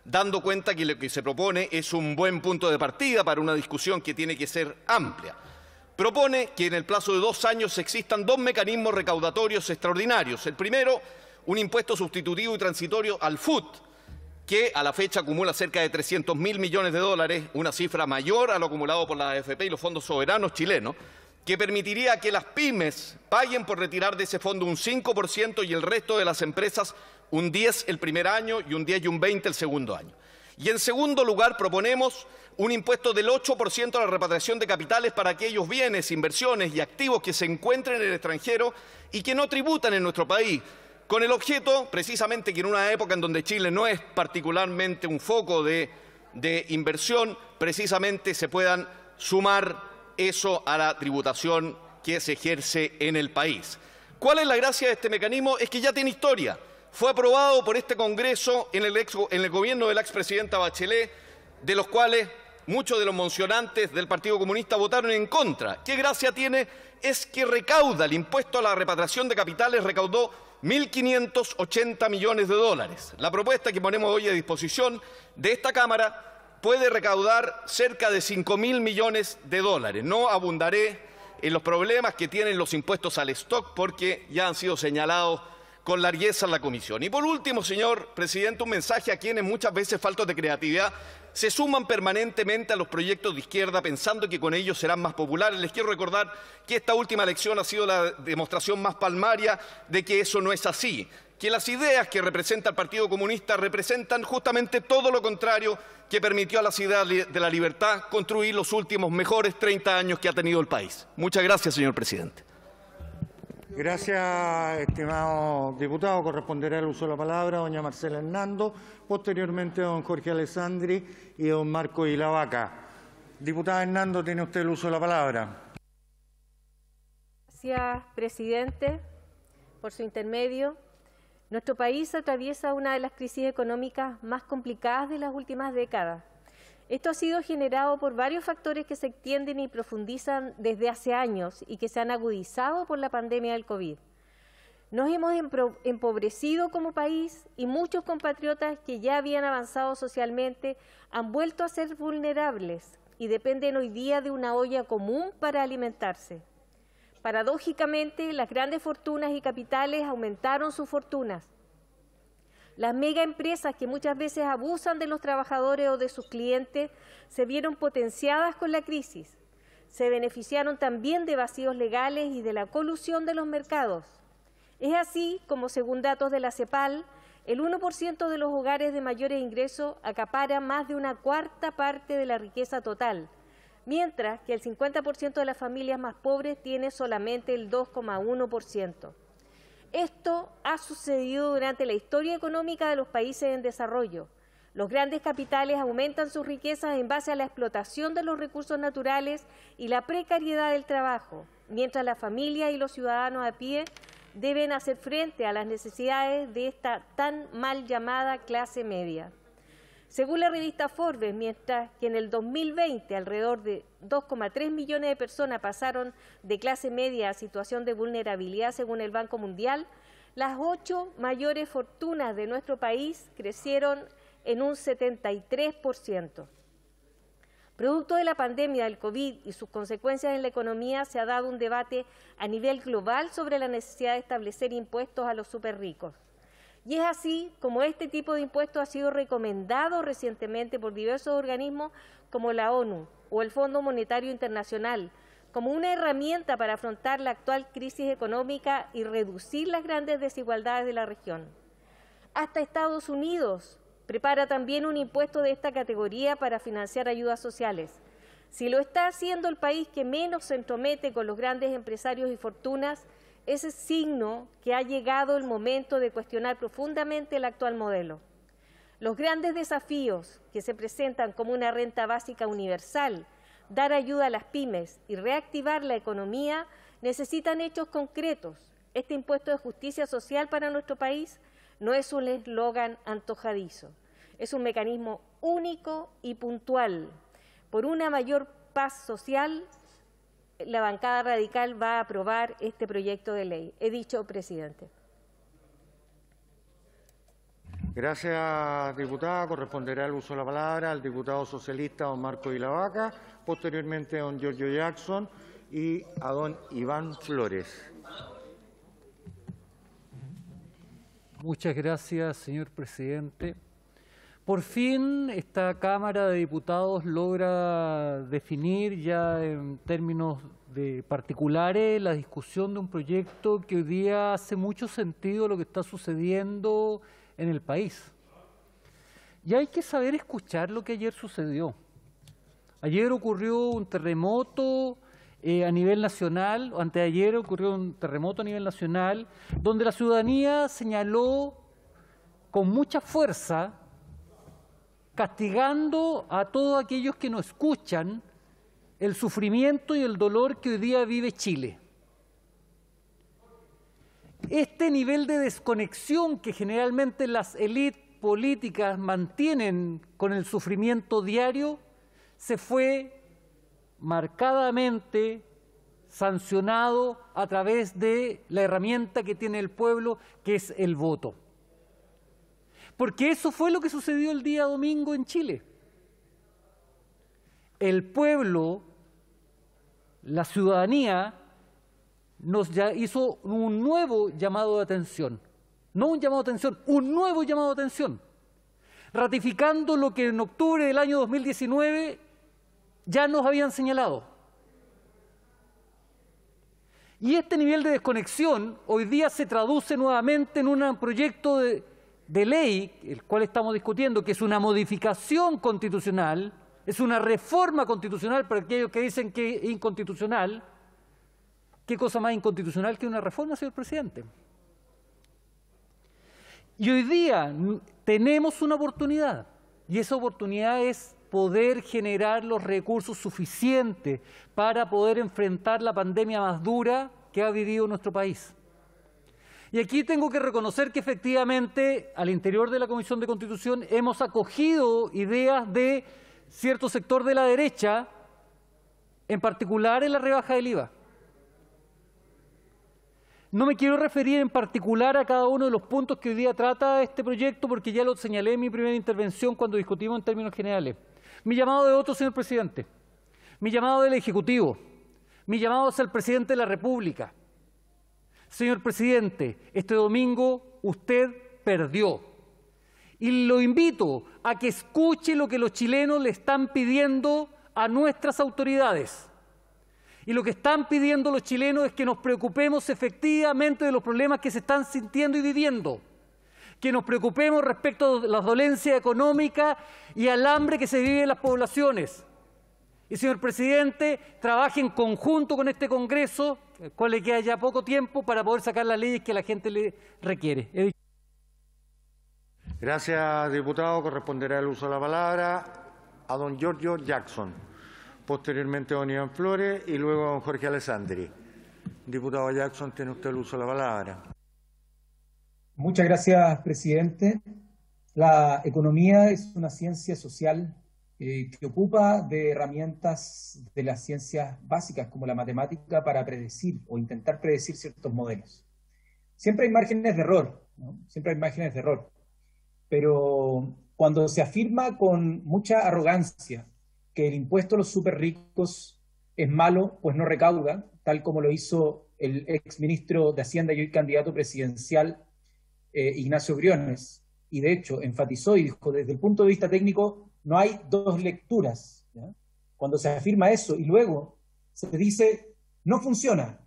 dando cuenta que lo que se propone es un buen punto de partida para una discusión que tiene que ser amplia. Propone que en el plazo de 2 años existan 2 mecanismos recaudatorios extraordinarios. El primero, un impuesto sustitutivo y transitorio al FUT, que a la fecha acumula cerca de 300.000 millones de dólares, una cifra mayor a lo acumulado por la AFP y los fondos soberanos chilenos, que permitiría que las pymes paguen por retirar de ese fondo un 5% y el resto de las empresas un 10% el primer año y un 10 y un 20% el segundo año. Y en segundo lugar proponemos un impuesto del 8% a la repatriación de capitales para aquellos bienes, inversiones y activos que se encuentren en el extranjero y que no tributan en nuestro país, con el objeto, precisamente, que en una época en donde Chile no es particularmente un foco de inversión, precisamente se puedan sumar eso a la tributación que se ejerce en el país. ¿Cuál es la gracia de este mecanismo? Es que ya tiene historia. Fue aprobado por este Congreso en el gobierno de la expresidenta Bachelet, de los cuales muchos de los mocionantes del Partido Comunista votaron en contra. ¿Qué gracia tiene? Es que recauda el impuesto a la repatriación de capitales, recaudó 1.580 millones de dólares. La propuesta que ponemos hoy a disposición de esta Cámara puede recaudar cerca de 5.000 millones de dólares. No abundaré en los problemas que tienen los impuestos al stock porque ya han sido señalados con largueza en la comisión. Y por último, señor presidente, un mensaje a quienes muchas veces, faltos de creatividad, se suman permanentemente a los proyectos de izquierda pensando que con ellos serán más populares. Les quiero recordar que esta última elección ha sido la demostración más palmaria de que eso no es así, que las ideas que representa el Partido Comunista representan justamente todo lo contrario que permitió a las ideas de la libertad construir los últimos mejores 30 años que ha tenido el país. Muchas gracias, señor presidente. Gracias, estimado diputado. Corresponderá el uso de la palabra a doña Marcela Hernando, posteriormente a don Jorge Alessandri y a don Marco Ilavaca. Diputada Hernando, tiene usted el uso de la palabra. Gracias, presidente, por su intermedio. Nuestro país atraviesa una de las crisis económicas más complicadas de las últimas décadas. Esto ha sido generado por varios factores que se extienden y profundizan desde hace años y que se han agudizado por la pandemia del COVID. Nos hemos empobrecido como país y muchos compatriotas que ya habían avanzado socialmente han vuelto a ser vulnerables y dependen hoy día de una olla común para alimentarse. Paradójicamente, las grandes fortunas y capitales aumentaron sus fortunas. Las megaempresas que muchas veces abusan de los trabajadores o de sus clientes se vieron potenciadas con la crisis. Se beneficiaron también de vacíos legales y de la colusión de los mercados. Es así como, según datos de la CEPAL, el 1% de los hogares de mayores ingresos acapara más de una cuarta parte de la riqueza total, mientras que el 50% de las familias más pobres tiene solamente el 2,1%. Esto ha sucedido durante la historia económica de los países en desarrollo. Los grandes capitales aumentan sus riquezas en base a la explotación de los recursos naturales y la precariedad del trabajo, mientras la familia y los ciudadanos a pie deben hacer frente a las necesidades de esta tan mal llamada clase media. Según la revista Forbes, mientras que en el 2020 alrededor de 2,3 millones de personas pasaron de clase media a situación de vulnerabilidad según el Banco Mundial, las 8 mayores fortunas de nuestro país crecieron en un 73%. Producto de la pandemia del COVID y sus consecuencias en la economía, se ha dado un debate a nivel global sobre la necesidad de establecer impuestos a los superricos. Y es así como este tipo de impuesto ha sido recomendado recientemente por diversos organismos como la ONU o el Fondo Monetario Internacional, como una herramienta para afrontar la actual crisis económica y reducir las grandes desigualdades de la región. Hasta Estados Unidos prepara también un impuesto de esta categoría para financiar ayudas sociales. Si lo está haciendo el país que menos se entromete con los grandes empresarios y fortunas, ese es signo que ha llegado el momento de cuestionar profundamente el actual modelo. Los grandes desafíos que se presentan como una renta básica universal, dar ayuda a las pymes y reactivar la economía necesitan hechos concretos. Este impuesto de justicia social para nuestro país no es un eslogan antojadizo, es un mecanismo único y puntual. Por una mayor paz social, la bancada radical va a aprobar este proyecto de ley. He dicho, presidente. Gracias, diputada. Corresponderá el uso de la palabra al diputado socialista don Marco Ilavaca, posteriormente a don Giorgio Jackson y a don Iván Flores. Muchas gracias, señor presidente. Por fin esta Cámara de Diputados logra definir ya en términos particulares la discusión de un proyecto que hoy día hace mucho sentido lo que está sucediendo en el país. Y hay que saber escuchar lo que ayer sucedió. Ayer ocurrió un terremoto a nivel nacional, o anteayer ocurrió un terremoto a nivel nacional, donde la ciudadanía señaló con mucha fuerza, castigando a todos aquellos que no escuchan el sufrimiento y el dolor que hoy día vive Chile. Este nivel de desconexión que generalmente las élites políticas mantienen con el sufrimiento diario se fue marcadamente sancionado a través de la herramienta que tiene el pueblo, que es el voto. Porque eso fue lo que sucedió el día domingo en Chile. El pueblo, la ciudadanía, nos hizo un nuevo llamado de atención. No un llamado de atención, un nuevo llamado de atención. Ratificando lo que en octubre del año 2019 ya nos habían señalado. Y este nivel de desconexión hoy día se traduce nuevamente en un proyecto de ley, el cual estamos discutiendo, que es una modificación constitucional, es una reforma constitucional para aquellos que dicen que es inconstitucional. ¿Qué cosa más inconstitucional que una reforma, señor presidente? Y hoy día tenemos una oportunidad, y esa oportunidad es poder generar los recursos suficientes para poder enfrentar la pandemia más dura que ha vivido nuestro país. Y aquí tengo que reconocer que efectivamente al interior de la Comisión de Constitución hemos acogido ideas de cierto sector de la derecha, en particular en la rebaja del IVA. No me quiero referir en particular a cada uno de los puntos que hoy día trata este proyecto, porque ya lo señalé en mi primera intervención cuando discutimos en términos generales. Mi llamado de voto, señor presidente, mi llamado del Ejecutivo, mi llamado es al presidente de la República. Señor presidente, este domingo usted perdió. Y lo invito a que escuche lo que los chilenos le están pidiendo a nuestras autoridades. Y lo que están pidiendo los chilenos es que nos preocupemos efectivamente de los problemas que se están sintiendo y viviendo, que nos preocupemos respecto a las dolencias económicas y al hambre que se vive en las poblaciones. Y, señor presidente, trabaje en conjunto con este Congreso, al cual le queda ya poco tiempo, para poder sacar las leyes que la gente le requiere. Gracias, diputado. Corresponderá el uso de la palabra a don Giorgio Jackson. Posteriormente a don Iván Flores y luego a don Jorge Alessandri. Diputado Jackson, tiene usted el uso de la palabra. Muchas gracias, presidente. La economía es una ciencia social que ocupa de herramientas de las ciencias básicas como la matemática para predecir o intentar predecir ciertos modelos. Siempre hay márgenes de error, ¿no? Siempre hay márgenes de error. Pero cuando se afirma con mucha arrogancia que el impuesto a los súper ricos es malo, pues no recauda, tal como lo hizo el exministro de Hacienda y hoy candidato presidencial Ignacio Briones, y de hecho enfatizó y dijo, desde el punto de vista técnico no hay dos lecturas, ¿ya? Cuando se afirma eso y luego se dice no funciona,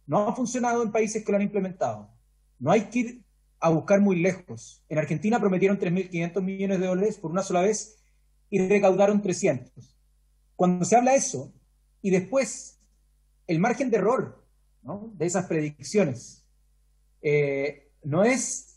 no ha funcionado en países que lo han implementado, no hay que ir a buscar muy lejos. En Argentina prometieron 3.500 millones de dólares por una sola vez y recaudaron 300. Cuando se habla eso, y después el margen de error, ¿no?, de esas predicciones, no es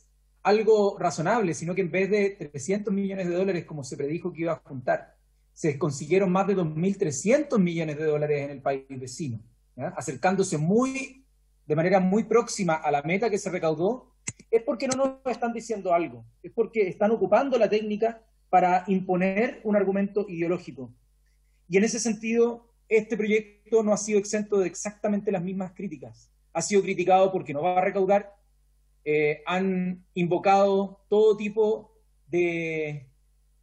algo razonable, sino que en vez de 300 millones de dólares como se predijo que iba a juntar, se consiguieron más de 2.300 millones de dólares en el país vecino, ¿ya?, acercándose de manera muy próxima a la meta que se recaudó. Es porque no nos están diciendo algo, es porque están ocupando la técnica para imponer un argumento ideológico. Y en ese sentido, este proyecto no ha sido exento de exactamente las mismas críticas. Ha sido criticado porque no va a recaudar, han invocado todo tipo de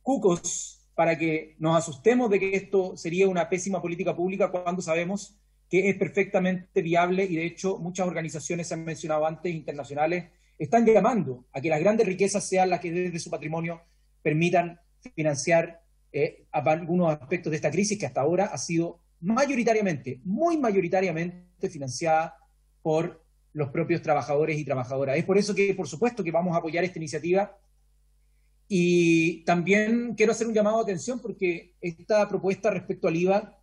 cucos para que nos asustemos de que esto sería una pésima política pública cuando sabemos que es perfectamente viable y de hecho muchas organizaciones, se han mencionado antes, internacionales, están llamando a que las grandes riquezas sean las que desde su patrimonio permitan financiar algunos aspectos de esta crisis que hasta ahora ha sido mayoritariamente, muy mayoritariamente financiada por los propios trabajadores y trabajadoras. Es por eso que, por supuesto, que vamos a apoyar esta iniciativa. Y también quiero hacer un llamado de atención porque esta propuesta respecto al IVA,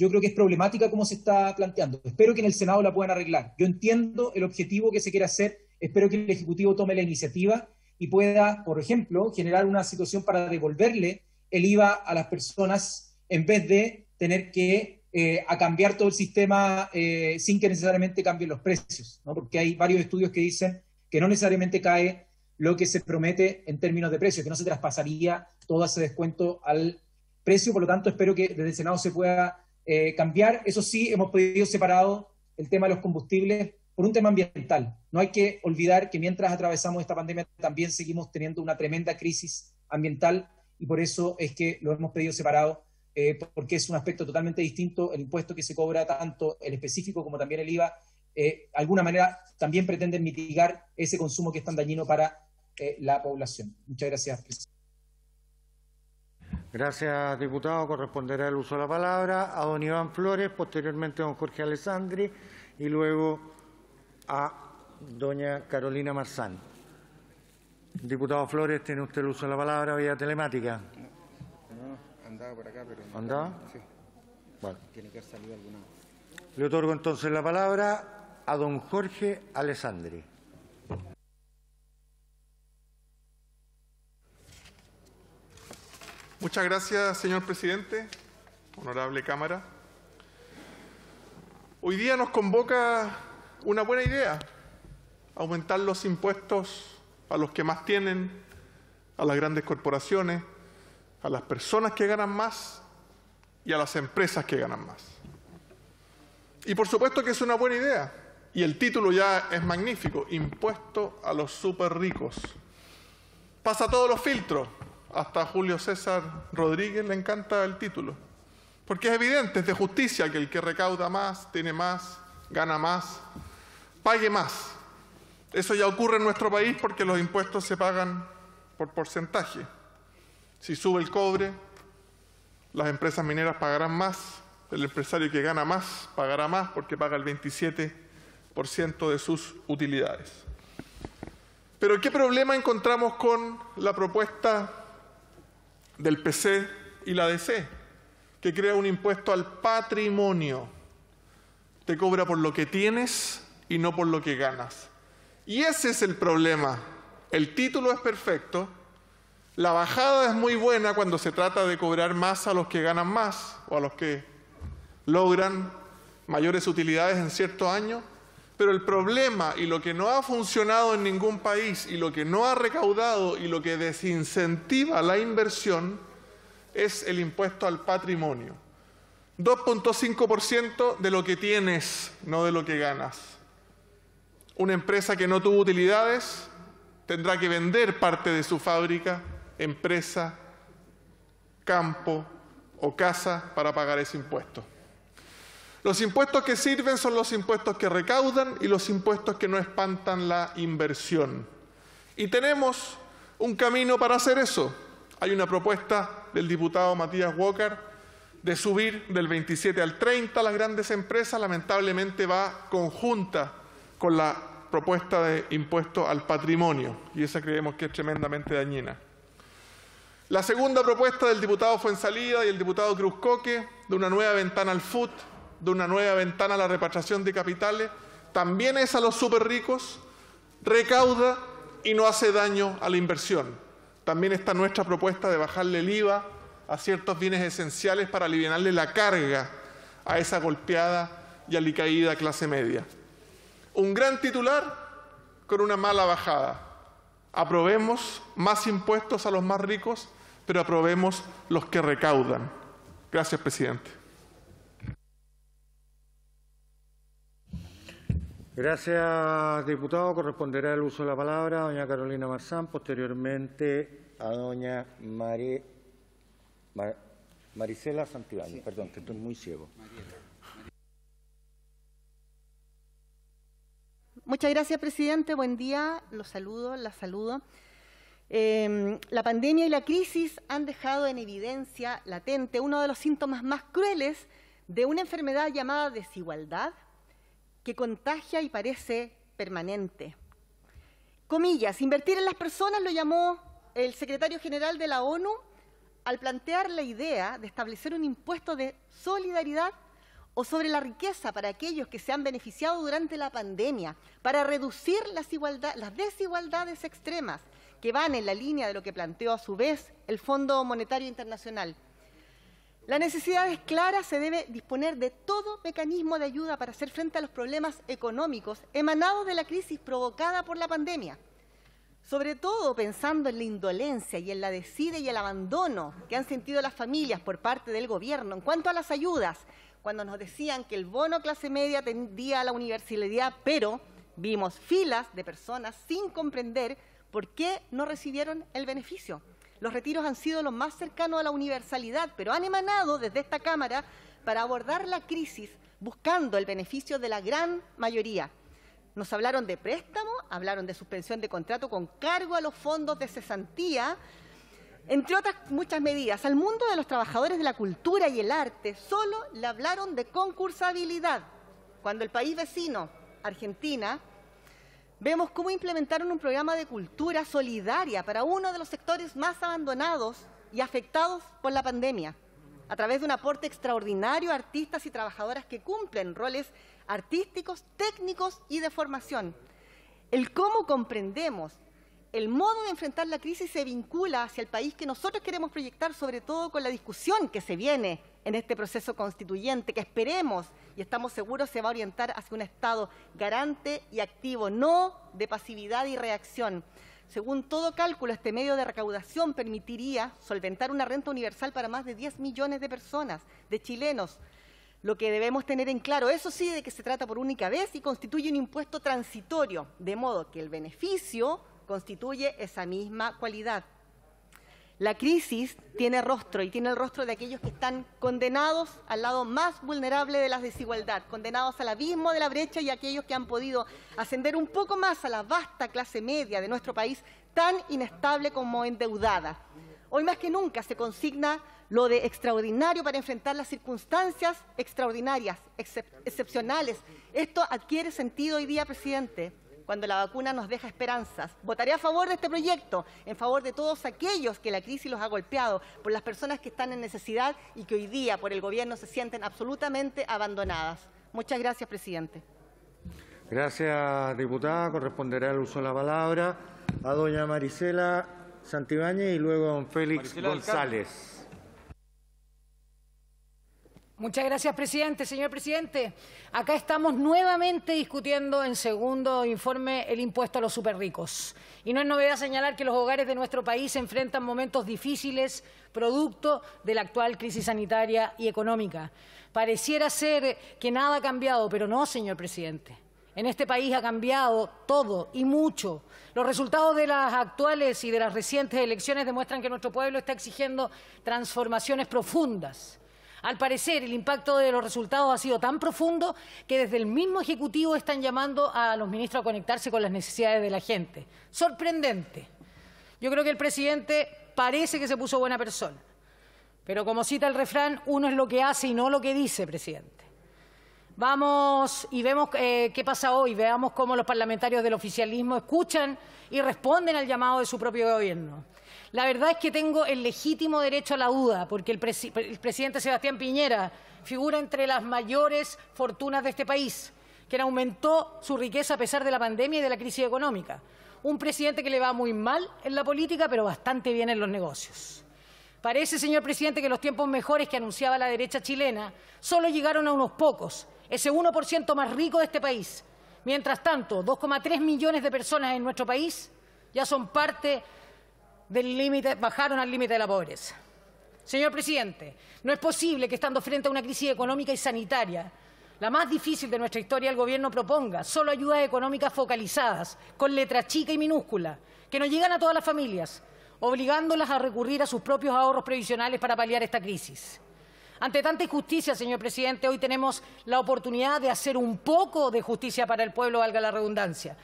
yo creo que es problemática como se está planteando. Espero que en el Senado la puedan arreglar. Yo entiendo el objetivo que se quiere hacer, espero que el Ejecutivo tome la iniciativa y pueda, por ejemplo, generar una situación para devolverle el IVA a las personas en vez de tener que a cambiar todo el sistema sin que necesariamente cambien los precios, ¿no? Porque hay varios estudios que dicen que no necesariamente cae lo que se promete en términos de precio, que no se traspasaría todo ese descuento al precio. Por lo tanto, espero que desde el Senado se pueda cambiar. Eso sí, hemos pedido separado el tema de los combustibles por un tema ambiental. No hay que olvidar que mientras atravesamos esta pandemia también seguimos teniendo una tremenda crisis ambiental y por eso es que lo hemos pedido separado, porque es un aspecto totalmente distinto. El impuesto que se cobra, tanto el específico como también el IVA, de alguna manera también pretenden mitigar ese consumo que es tan dañino para la población. Muchas gracias, presidente. Gracias, diputado. Corresponderá el uso de la palabra a don Iván Flores, posteriormente a don Jorge Alessandri y luego a doña Carolina Marzán. Diputado Flores, tiene usted el uso de la palabra vía telemática. No, andaba por acá, pero... ¿Andaba? Sí. Bueno. Tiene que haber salido alguna... Le otorgo entonces la palabra a don Jorge Alessandri. Muchas gracias, señor presidente, honorable Cámara. Hoy día nos convoca una buena idea, aumentar los impuestos a los que más tienen, a las grandes corporaciones, a las personas que ganan más y a las empresas que ganan más. Y por supuesto que es una buena idea, y el título ya es magnífico, Impuesto a los súper ricos. Pasa todos los filtros. Hasta a Julio César Rodríguez le encanta el título, porque es evidente, es de justicia que el que recauda más, tiene más, gana más, pague más. Eso ya ocurre en nuestro país porque los impuestos se pagan por porcentaje. Si sube el cobre, las empresas mineras pagarán más, el empresario que gana más pagará más porque paga el 27% de sus utilidades. Pero ¿qué problema encontramos con la propuesta del PC y la DC, que crea un impuesto al patrimonio? Te cobra por lo que tienes y no por lo que ganas. Y ese es el problema. El título es perfecto, la bajada es muy buena cuando se trata de cobrar más a los que ganan más o a los que logran mayores utilidades en ciertos años, pero el problema y lo que no ha funcionado en ningún país y lo que no ha recaudado y lo que desincentiva la inversión es el impuesto al patrimonio. 2.5% de lo que tienes, no de lo que ganas. Una empresa que no tuvo utilidades tendrá que vender parte de su fábrica, empresa, campo o casa para pagar ese impuesto. Los impuestos que sirven son los impuestos que recaudan y los impuestos que no espantan la inversión. Y tenemos un camino para hacer eso. Hay una propuesta del diputado Matías Walker de subir del 27 al 30 las grandes empresas. Lamentablemente va conjunta con la propuesta de impuesto al patrimonio y esa creemos que es tremendamente dañina. La segunda propuesta del diputado Fuenzalida y el diputado Cruzcoque de una nueva ventana al FUT, de una nueva ventana a la repatriación de capitales, también es a los súper ricos, recauda y no hace daño a la inversión. También está nuestra propuesta de bajarle el IVA a ciertos bienes esenciales para aliviarle la carga a esa golpeada y alicaída clase media. Un gran titular con una mala bajada. Aprobemos más impuestos a los más ricos, pero aprobemos los que recaudan. Gracias, presidente. Gracias, diputado. Corresponderá el uso de la palabra a doña Carolina Marzán, posteriormente a doña Marisela Santibáñez. Sí. Perdón, que estoy muy ciego. Muchas gracias, presidente. Buen día. Los saludo, las saludo. La pandemia y la crisis han dejado en evidencia latente uno de los síntomas más crueles de una enfermedad llamada desigualdad, que contagia y parece permanente. Comillas, invertir en las personas lo llamó el secretario general de la ONU al plantear la idea de establecer un impuesto de solidaridad o sobre la riqueza para aquellos que se han beneficiado durante la pandemia, para reducir las desigualdades extremas que van en la línea de lo que planteó a su vez el Fondo Monetario Internacional. La necesidad es clara, se debe disponer de todo mecanismo de ayuda para hacer frente a los problemas económicos emanados de la crisis provocada por la pandemia, sobre todo pensando en la indolencia y en la desidia y el abandono que han sentido las familias por parte del gobierno en cuanto a las ayudas, cuando nos decían que el bono clase media tendía a la universalidad, pero vimos filas de personas sin comprender por qué no recibieron el beneficio. Los retiros han sido los más cercanos a la universalidad, pero han emanado desde esta Cámara para abordar la crisis buscando el beneficio de la gran mayoría. Nos hablaron de préstamo, hablaron de suspensión de contrato con cargo a los fondos de cesantía, entre otras muchas medidas. Al mundo de los trabajadores de la cultura y el arte solo le hablaron de concursabilidad, cuando el país vecino, Argentina, vemos cómo implementaron un programa de cultura solidaria para uno de los sectores más abandonados y afectados por la pandemia, a través de un aporte extraordinario a artistas y trabajadoras que cumplen roles artísticos, técnicos y de formación. El cómo comprendemos el modo de enfrentar la crisis se vincula hacia el país que nosotros queremos proyectar, sobre todo con la discusión que se viene en este proceso constituyente, que esperemos y estamos seguros se va a orientar hacia un Estado garante y activo, no de pasividad y reacción. Según todo cálculo, este medio de recaudación permitiría solventar una renta universal para más de 10 millones de personas, de chilenos. Lo que debemos tener en claro, eso sí, de que se trata por única vez y constituye un impuesto transitorio, de modo que el beneficio constituye esa misma cualidad. La crisis tiene rostro y tiene el rostro de aquellos que están condenados al lado más vulnerable de la desigualdad, condenados al abismo de la brecha y aquellos que han podido ascender un poco más a la vasta clase media de nuestro país, tan inestable como endeudada. Hoy más que nunca se consigna lo de extraordinario para enfrentar las circunstancias extraordinarias, excepcionales. Esto adquiere sentido hoy día, presidente, cuando la vacuna nos deja esperanzas. Votaré a favor de este proyecto, en favor de todos aquellos que la crisis los ha golpeado, por las personas que están en necesidad y que hoy día por el gobierno se sienten absolutamente abandonadas. Muchas gracias, presidente. Gracias, diputada. Corresponderá el uso de la palabra a doña Marisela Santibáñez y luego a don Félix Marisela González. Muchas gracias, presidente. Señor presidente, acá estamos nuevamente discutiendo en segundo informe el impuesto a los superricos. Y no es novedad señalar que los hogares de nuestro país enfrentan momentos difíciles producto de la actual crisis sanitaria y económica. Pareciera ser que nada ha cambiado, pero no, señor presidente. En este país ha cambiado todo y mucho. Los resultados de las actuales y de las recientes elecciones demuestran que nuestro pueblo está exigiendo transformaciones profundas. Al parecer, el impacto de los resultados ha sido tan profundo que desde el mismo Ejecutivo están llamando a los ministros a conectarse con las necesidades de la gente. Sorprendente. Yo creo que el presidente parece que se puso buena persona. Pero como cita el refrán, uno es lo que hace y no lo que dice, presidente. Vamos y vemos qué pasa hoy. Veamos cómo los parlamentarios del oficialismo escuchan y responden al llamado de su propio gobierno. La verdad es que tengo el legítimo derecho a la duda, porque el presidente Sebastián Piñera figura entre las mayores fortunas de este país, quien aumentó su riqueza a pesar de la pandemia y de la crisis económica. Un presidente que le va muy mal en la política, pero bastante bien en los negocios. Parece, señor presidente, que los tiempos mejores que anunciaba la derecha chilena solo llegaron a unos pocos, ese 1% más rico de este país. Mientras tanto, 2,3 millones de personas en nuestro país ya son parte del límite, bajaron al límite de la pobreza. Señor presidente, no es posible que estando frente a una crisis económica y sanitaria, la más difícil de nuestra historia, el gobierno proponga solo ayudas económicas focalizadas, con letra chica y minúscula, que no llegan a todas las familias, obligándolas a recurrir a sus propios ahorros previsionales para paliar esta crisis. Ante tanta injusticia, señor presidente, hoy tenemos la oportunidad de hacer un poco de justicia para el pueblo, valga la redundancia.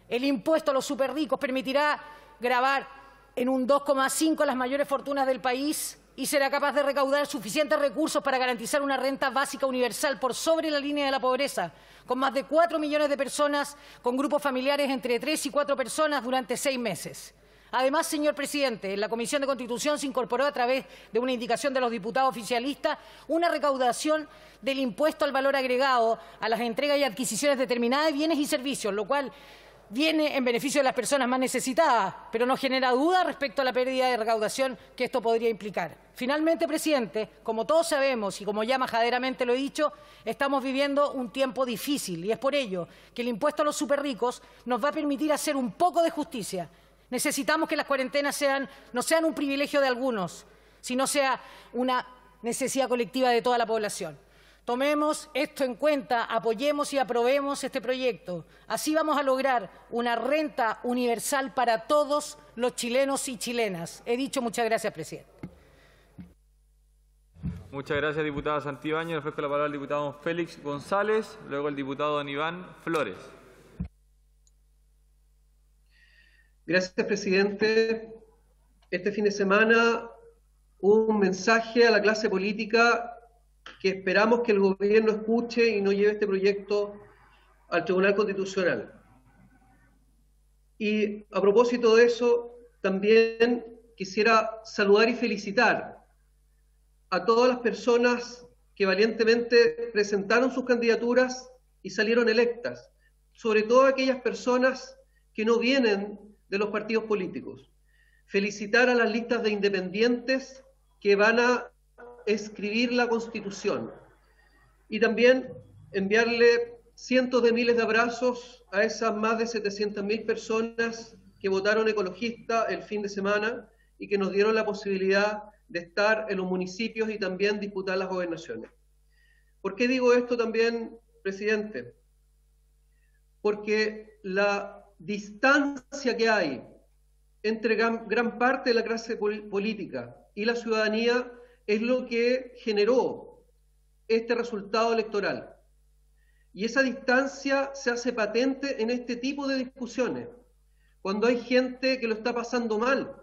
El impuesto a los superricos permitirá gravar en un 2,5 las mayores fortunas del país y será capaz de recaudar suficientes recursos para garantizar una renta básica universal por sobre la línea de la pobreza, con más de 4 millones de personas con grupos familiares entre 3 y 4 personas durante 6 meses. Además, señor presidente, en la Comisión de Constitución se incorporó a través de una indicación de los diputados oficialistas una recaudación del impuesto al valor agregado a las entregas y adquisiciones determinadas de bienes y servicios, lo cual viene en beneficio de las personas más necesitadas, pero no genera duda respecto a la pérdida de recaudación que esto podría implicar. Finalmente, presidente, como todos sabemos y como ya majaderamente lo he dicho, estamos viviendo un tiempo difícil y es por ello que el impuesto a los superricos nos va a permitir hacer un poco de justicia. Necesitamos que las cuarentenas no sean un privilegio de algunos, sino sea una necesidad colectiva de toda la población. Tomemos esto en cuenta, apoyemos y aprobemos este proyecto. Así vamos a lograr una renta universal para todos los chilenos y chilenas. He dicho. Muchas gracias, presidente. Muchas gracias, diputada Santibáñez. Le ofrezco la palabra al diputado Félix González, luego el diputado don Iván Flores. Gracias, presidente. Este fin de semana un mensaje a la clase política que esperamos que el gobierno escuche y no lleve este proyecto al Tribunal Constitucional. Y a propósito de eso, también quisiera saludar y felicitar a todas las personas que valientemente presentaron sus candidaturas y salieron electas, sobre todo aquellas personas que no vienen de los partidos políticos. Felicitar a las listas de independientes que van a escribir la Constitución. Y también enviarle cientos de miles de abrazos a esas más de 700.000 personas que votaron ecologista el fin de semana y que nos dieron la posibilidad de estar en los municipios y también disputar las gobernaciones. ¿Por qué digo esto también, presidente? Porque la distancia que hay entre gran parte de la clase política y la ciudadanía es lo que generó este resultado electoral. Y esa distancia se hace patente en este tipo de discusiones, cuando hay gente que lo está pasando mal,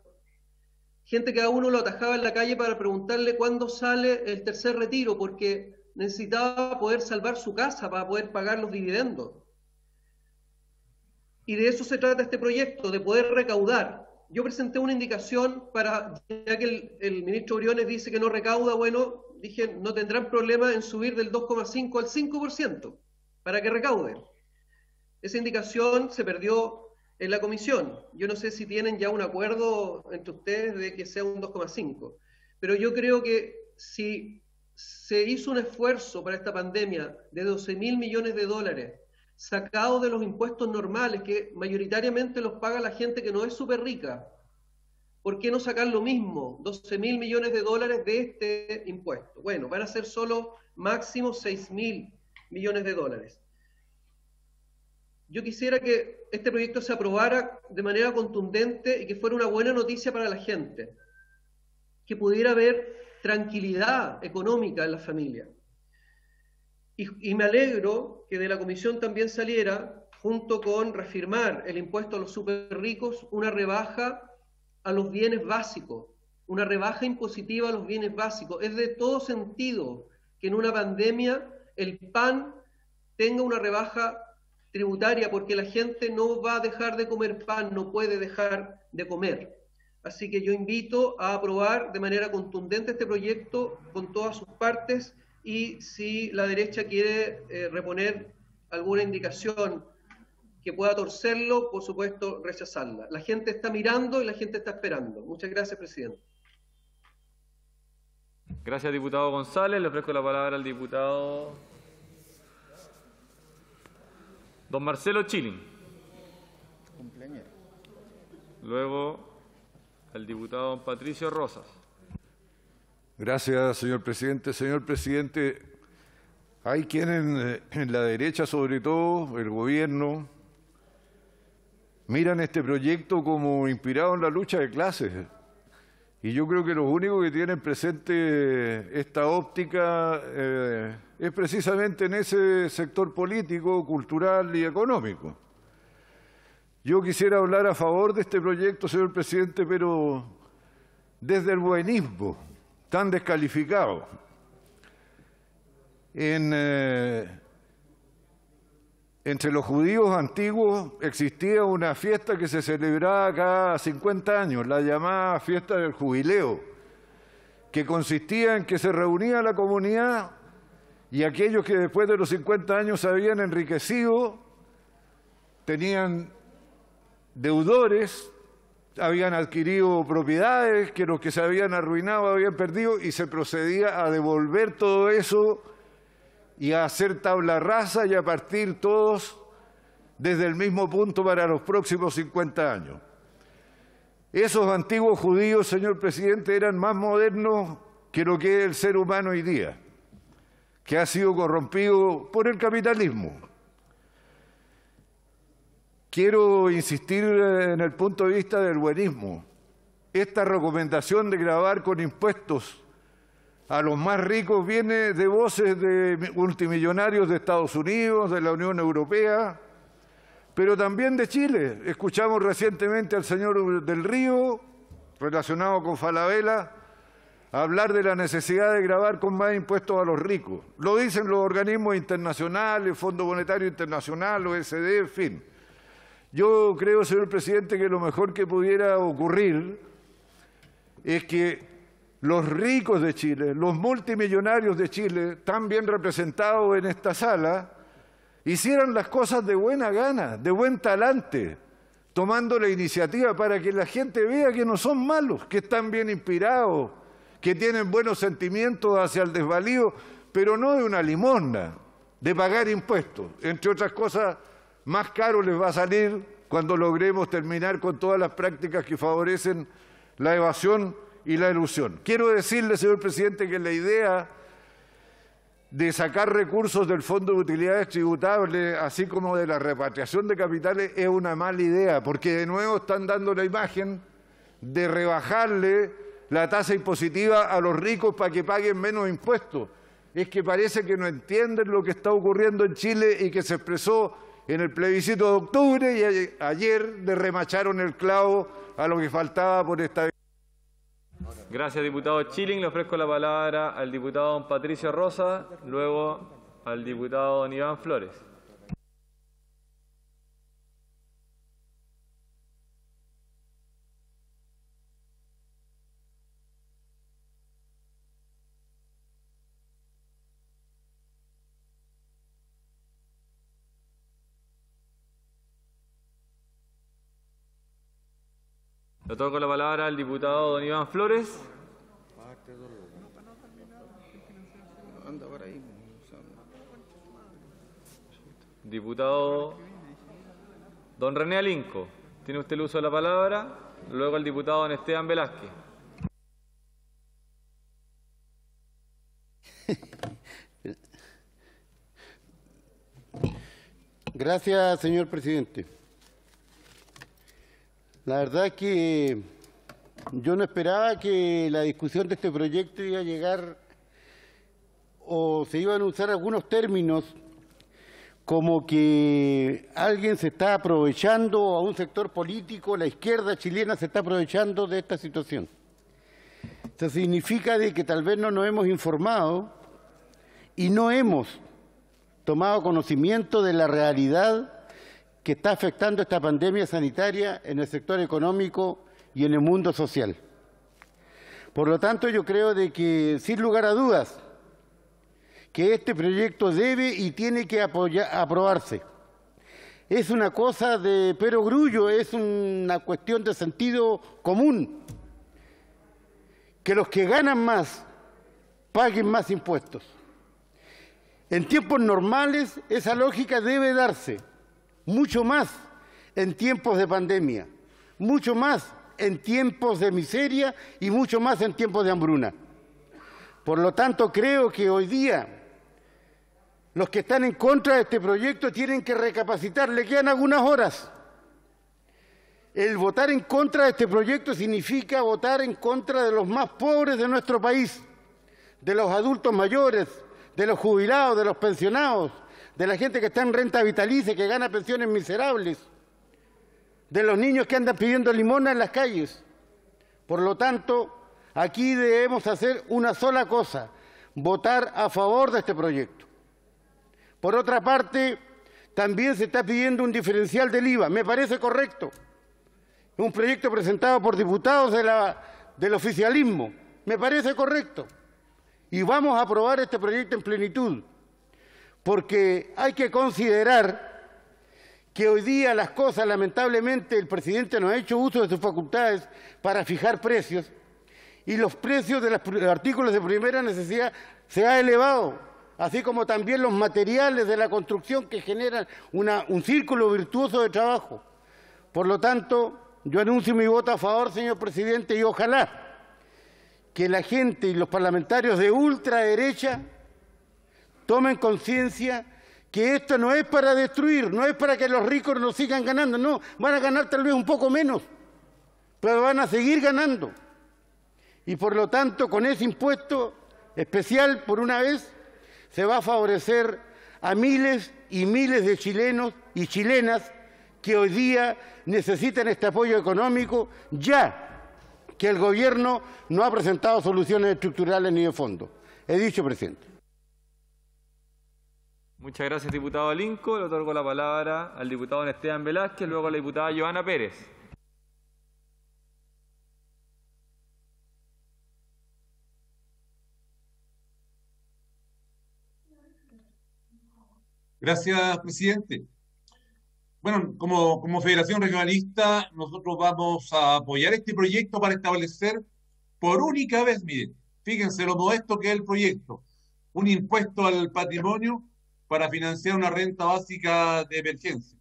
gente que a uno lo atajaba en la calle para preguntarle cuándo sale el tercer retiro, porque necesitaba poder salvar su casa para poder pagar los dividendos. Y de eso se trata este proyecto, de poder recaudar. Yo presenté una indicación para, ya que el ministro Briones dice que no recauda, bueno, dije, no tendrán problema en subir del 2,5 al 5% para que recauden. Esa indicación se perdió en la comisión. Yo no sé si tienen ya un acuerdo entre ustedes de que sea un 2,5, pero yo creo que si se hizo un esfuerzo para esta pandemia de 12.000 millones de dólares, sacados de los impuestos normales, que mayoritariamente los paga la gente que no es súper rica, ¿por qué no sacar lo mismo, 12.000 millones de dólares de este impuesto? Bueno, van a ser solo máximo 6.000 millones de dólares. Yo quisiera que este proyecto se aprobara de manera contundente y que fuera una buena noticia para la gente, que pudiera haber tranquilidad económica en la familia. Y me alegro que de la comisión también saliera, junto con reafirmar el impuesto a los súper ricos, una rebaja a los bienes básicos, una rebaja impositiva a los bienes básicos. Es de todo sentido que en una pandemia el pan tenga una rebaja tributaria, porque la gente no va a dejar de comer pan, no puede dejar de comer. Así que yo invito a aprobar de manera contundente este proyecto con todas sus partes, y si la derecha quiere reponer alguna indicación que pueda torcerlo, por supuesto, rechazarla. La gente está mirando y la gente está esperando. Muchas gracias, presidente. Gracias, diputado González. Le ofrezco la palabra al diputado don Marcelo Chilin. Luego, el diputado don Patricio Rosas. Gracias, señor presidente. Señor presidente, hay quienes en la derecha, sobre todo el gobierno, miran este proyecto como inspirado en la lucha de clases. Y yo creo que los únicos que tienen presente esta óptica es precisamente en ese sector político, cultural y económico. Yo quisiera hablar a favor de este proyecto, señor presidente, pero desde el buenismo tan descalificado. En entre los judíos antiguos existía una fiesta que se celebraba cada 50 años, la llamada fiesta del jubileo, que consistía en que se reunía la comunidad y aquellos que después de los 50 años se habían enriquecido, tenían deudores, habían adquirido propiedades que los que se habían arruinado habían perdido y se procedía a devolver todo eso y a hacer tabla rasa y a partir todos desde el mismo punto para los próximos 50 años. Esos antiguos judíos, señor presidente, eran más modernos que lo que es el ser humano hoy día, que ha sido corrompido por el capitalismo. Quiero insistir en el punto de vista del buenismo. Esta recomendación de gravar con impuestos a los más ricos viene de voces de multimillonarios de Estados Unidos, de la Unión Europea, pero también de Chile. Escuchamos recientemente al señor del Río, relacionado con Falabella, hablar de la necesidad de gravar con más impuestos a los ricos. Lo dicen los organismos internacionales, Fondo Monetario Internacional, OECD, en fin. Yo creo, señor presidente, que lo mejor que pudiera ocurrir es que los ricos de Chile, los multimillonarios de Chile, tan bien representados en esta sala, hicieran las cosas de buena gana, de buen talante, tomando la iniciativa para que la gente vea que no son malos, que están bien inspirados, que tienen buenos sentimientos hacia el desvalido, pero no de una limosna, de pagar impuestos. Entre otras cosas, más caro les va a salir cuando logremos terminar con todas las prácticas que favorecen la evasión y la elusión. Quiero decirle, señor presidente, que la idea de sacar recursos del Fondo de Utilidades Tributables, así como de la repatriación de capitales, es una mala idea, porque de nuevo están dando la imagen de rebajarle la tasa impositiva a los ricos para que paguen menos impuestos. Es que parece que no entienden lo que está ocurriendo en Chile y que se expresó en el plebiscito de octubre y ayer le remacharon el clavo a lo que faltaba por esta. Gracias, diputado Chilling. Le ofrezco la palabra al diputado don Patricio Rosa, luego al diputado don Iván Flores. Le otorgo la palabra al diputado don Iván Flores. Diputado don René Alinco, tiene usted el uso de la palabra. Luego el diputado don Esteban Velázquez. Gracias, señor presidente. La verdad es que yo no esperaba que la discusión de este proyecto iba a llegar o se iban a usar algunos términos como que alguien se está aprovechando, a un sector político, la izquierda chilena se está aprovechando de esta situación. Eso significa de que tal vez no nos hemos informado y no hemos tomado conocimiento de la realidad que está afectando esta pandemia sanitaria en el sector económico y en el mundo social. Por lo tanto, yo creo de que, sin lugar a dudas, que este proyecto debe y tiene que aprobarse. Es una cosa de perogrullo, es una cuestión de sentido común. Que los que ganan más paguen más impuestos. En tiempos normales, esa lógica debe darse. Mucho más en tiempos de pandemia, mucho más en tiempos de miseria y mucho más en tiempos de hambruna. Por lo tanto, creo que hoy día los que están en contra de este proyecto tienen que recapacitar, le quedan algunas horas. El votar en contra de este proyecto significa votar en contra de los más pobres de nuestro país, de los adultos mayores, de los jubilados, de los pensionados, de la gente que está en renta vitalicia, que gana pensiones miserables, de los niños que andan pidiendo limosna en las calles. Por lo tanto, aquí debemos hacer una sola cosa, votar a favor de este proyecto. Por otra parte, también se está pidiendo un diferencial del IVA. Me parece correcto. Es un proyecto presentado por diputados del oficialismo. Me parece correcto. Y vamos a aprobar este proyecto en plenitud, porque hay que considerar que hoy día las cosas, lamentablemente, el presidente no ha hecho uso de sus facultades para fijar precios, y los precios de los artículos de primera necesidad se han elevado, así como también los materiales de la construcción que generan un círculo virtuoso de trabajo. Por lo tanto, yo anuncio mi voto a favor, señor presidente, y ojalá que la gente y los parlamentarios de ultraderecha tomen conciencia que esto no es para destruir, no es para que los ricos no sigan ganando, no, van a ganar tal vez un poco menos, pero van a seguir ganando. Y por lo tanto, con ese impuesto especial, por una vez, se va a favorecer a miles y miles de chilenos y chilenas que hoy día necesitan este apoyo económico, ya que el Gobierno no ha presentado soluciones estructurales ni de fondo. He dicho, presidente. Muchas gracias, diputado Alinco. Le otorgo la palabra al diputado Esteban Velázquez, luego a la diputada Joana Pérez. Gracias, presidente. Bueno, como Federación Regionalista, nosotros vamos a apoyar este proyecto para establecer por única vez, miren, fíjense lo modesto que es el proyecto, un impuesto al patrimonio para financiar una renta básica de emergencia.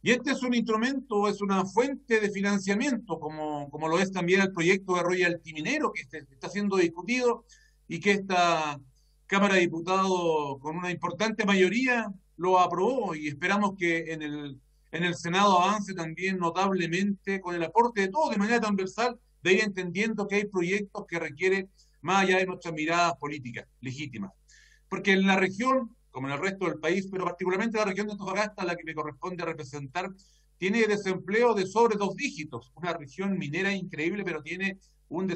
Y este es un instrumento, es una fuente de financiamiento, como lo es también el proyecto de royalty minero que está siendo discutido y que esta Cámara de Diputados, con una importante mayoría, lo aprobó, y esperamos que en el Senado avance también notablemente con el aporte de todos de manera transversal, de ir entendiendo que hay proyectos que requieren más allá de nuestras miradas políticas legítimas. Porque en la región, como en el resto del país, pero particularmente la región de Antofagasta, la que me corresponde representar, tiene desempleo de sobre 2 dígitos. Una región minera increíble, pero tiene un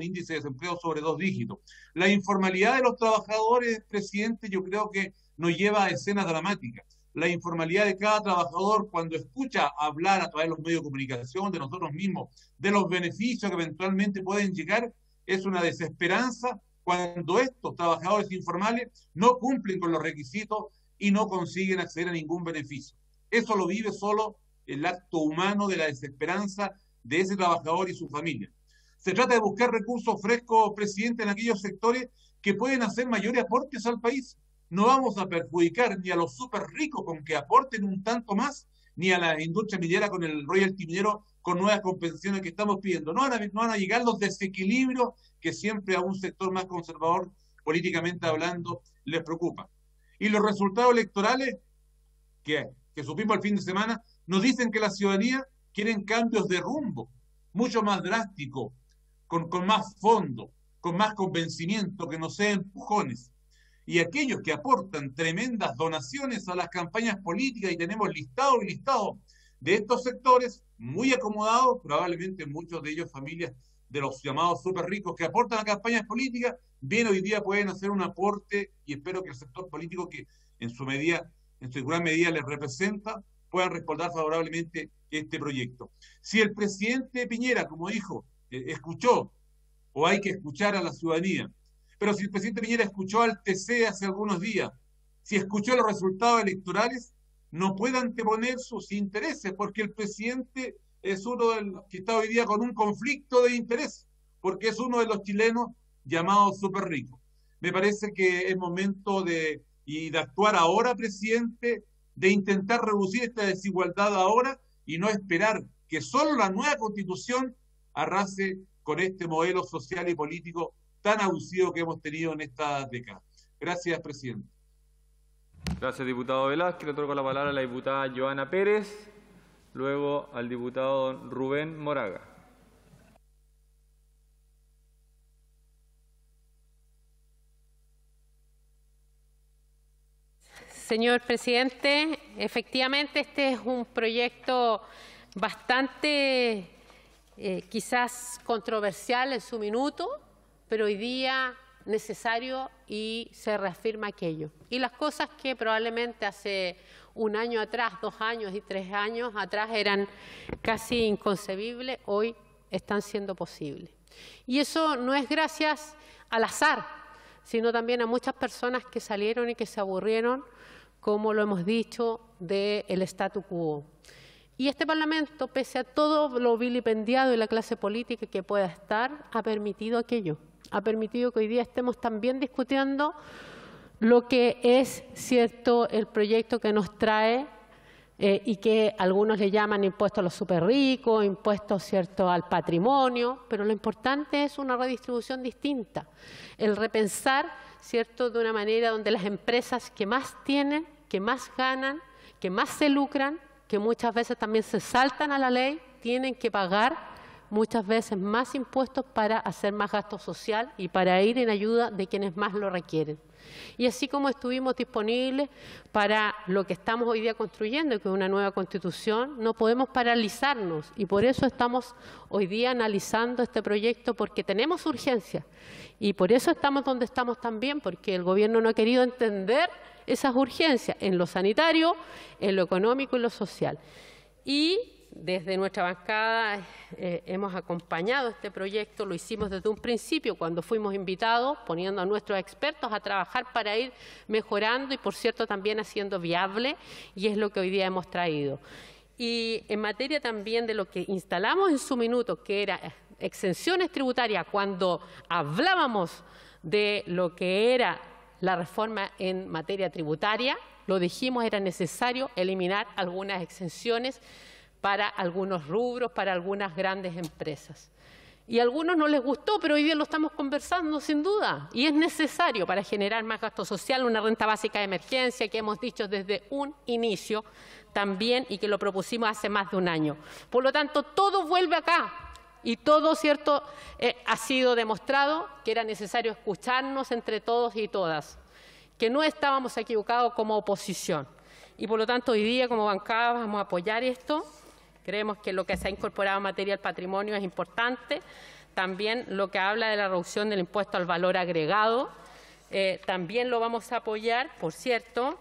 índice de desempleo sobre 2 dígitos. La informalidad de los trabajadores, presidente, yo creo que nos lleva a escenas dramáticas. La informalidad de cada trabajador, cuando escucha hablar a través de los medios de comunicación, de nosotros mismos, de los beneficios que eventualmente pueden llegar, es una desesperanza cuando estos trabajadores informales no cumplen con los requisitos y no consiguen acceder a ningún beneficio. Eso lo vive solo el acto humano de la desesperanza de ese trabajador y su familia. Se trata de buscar recursos frescos, presidente, en aquellos sectores que pueden hacer mayores aportes al país. No vamos a perjudicar ni a los súper ricos con que aporten un tanto más, ni a la industria minera con el royalty minero con nuevas compensaciones que estamos pidiendo. No van a llegar los desequilibrios que siempre a un sector más conservador, políticamente hablando, les preocupa. Y los resultados electorales que supimos el fin de semana nos dicen que la ciudadanía quiere cambios de rumbo, mucho más drásticos, con más fondo, con más convencimiento, que no sean empujones. Y aquellos que aportan tremendas donaciones a las campañas políticas, y tenemos listado de estos sectores, muy acomodados, probablemente muchos de ellos familias de los llamados súper ricos que aportan a campañas políticas, bien hoy día pueden hacer un aporte, y espero que el sector político que en su gran medida les representa, puedan respaldar favorablemente este proyecto. Si el presidente Piñera, como dijo, escuchó, o hay que escuchar a la ciudadanía, pero si el presidente Piñera escuchó al TC hace algunos días, si escuchó los resultados electorales, no puede anteponer sus intereses, porque el presidente es uno de los que está hoy día con un conflicto de interés, porque es uno de los chilenos llamados súper ricos. Me parece que es momento de actuar ahora, presidente, de intentar reducir esta desigualdad ahora y no esperar que solo la nueva Constitución arrase con este modelo social y político tan abusivo que hemos tenido en esta década. Gracias, presidente. Gracias, diputado Velázquez. Le otorgo la palabra a la diputada Joana Pérez, luego al diputado Rubén Moraga. Señor presidente, efectivamente este es un proyecto bastante quizás controversial en su minuto, pero hoy día necesario, y se reafirma aquello. Y las cosas que probablemente hace un año atrás, 2 años y 3 años atrás eran casi inconcebibles, hoy están siendo posibles. Y eso no es gracias al azar, sino también a muchas personas que salieron y que se aburrieron, como lo hemos dicho, del statu quo. Y este Parlamento, pese a todo lo vilipendiado de la clase política que pueda estar, ha permitido aquello. Ha permitido que hoy día estemos también discutiendo lo que es cierto el proyecto que nos trae y que algunos le llaman impuestos a los superricos, impuestos cierto al patrimonio, pero lo importante es una redistribución distinta, el repensar cierto de una manera donde las empresas que más tienen, que más ganan, que más se lucran, que muchas veces también se saltan a la ley, tienen que pagar muchas veces más impuestos para hacer más gasto social y para ir en ayuda de quienes más lo requieren. Y así como estuvimos disponibles para lo que estamos hoy día construyendo, que es una nueva Constitución, no podemos paralizarnos y por eso estamos hoy día analizando este proyecto, porque tenemos urgencia y por eso estamos donde estamos también, porque el Gobierno no ha querido entender esas urgencias en lo sanitario, en lo económico y lo social. Y desde nuestra bancada hemos acompañado este proyecto, lo hicimos desde un principio cuando fuimos invitados, poniendo a nuestros expertos a trabajar para ir mejorando y, por cierto, también haciendo viable, y es lo que hoy día hemos traído. Y en materia también de lo que instalamos en su minuto, que era exenciones tributarias, cuando hablábamos de lo que era la reforma en materia tributaria, lo dijimos, era necesario eliminar algunas exenciones para algunos rubros, para algunas grandes empresas. Y a algunos no les gustó, pero hoy día lo estamos conversando sin duda. Y es necesario para generar más gasto social, una renta básica de emergencia que hemos dicho desde un inicio también y que lo propusimos hace más de un año. Por lo tanto, todo vuelve acá. Y todo, cierto, ha sido demostrado que era necesario escucharnos entre todos y todas, que no estábamos equivocados como oposición. Y por lo tanto, hoy día como bancada vamos a apoyar esto. Creemos que lo que se ha incorporado en materia del patrimonio es importante. También lo que habla de la reducción del impuesto al valor agregado, también lo vamos a apoyar, por cierto,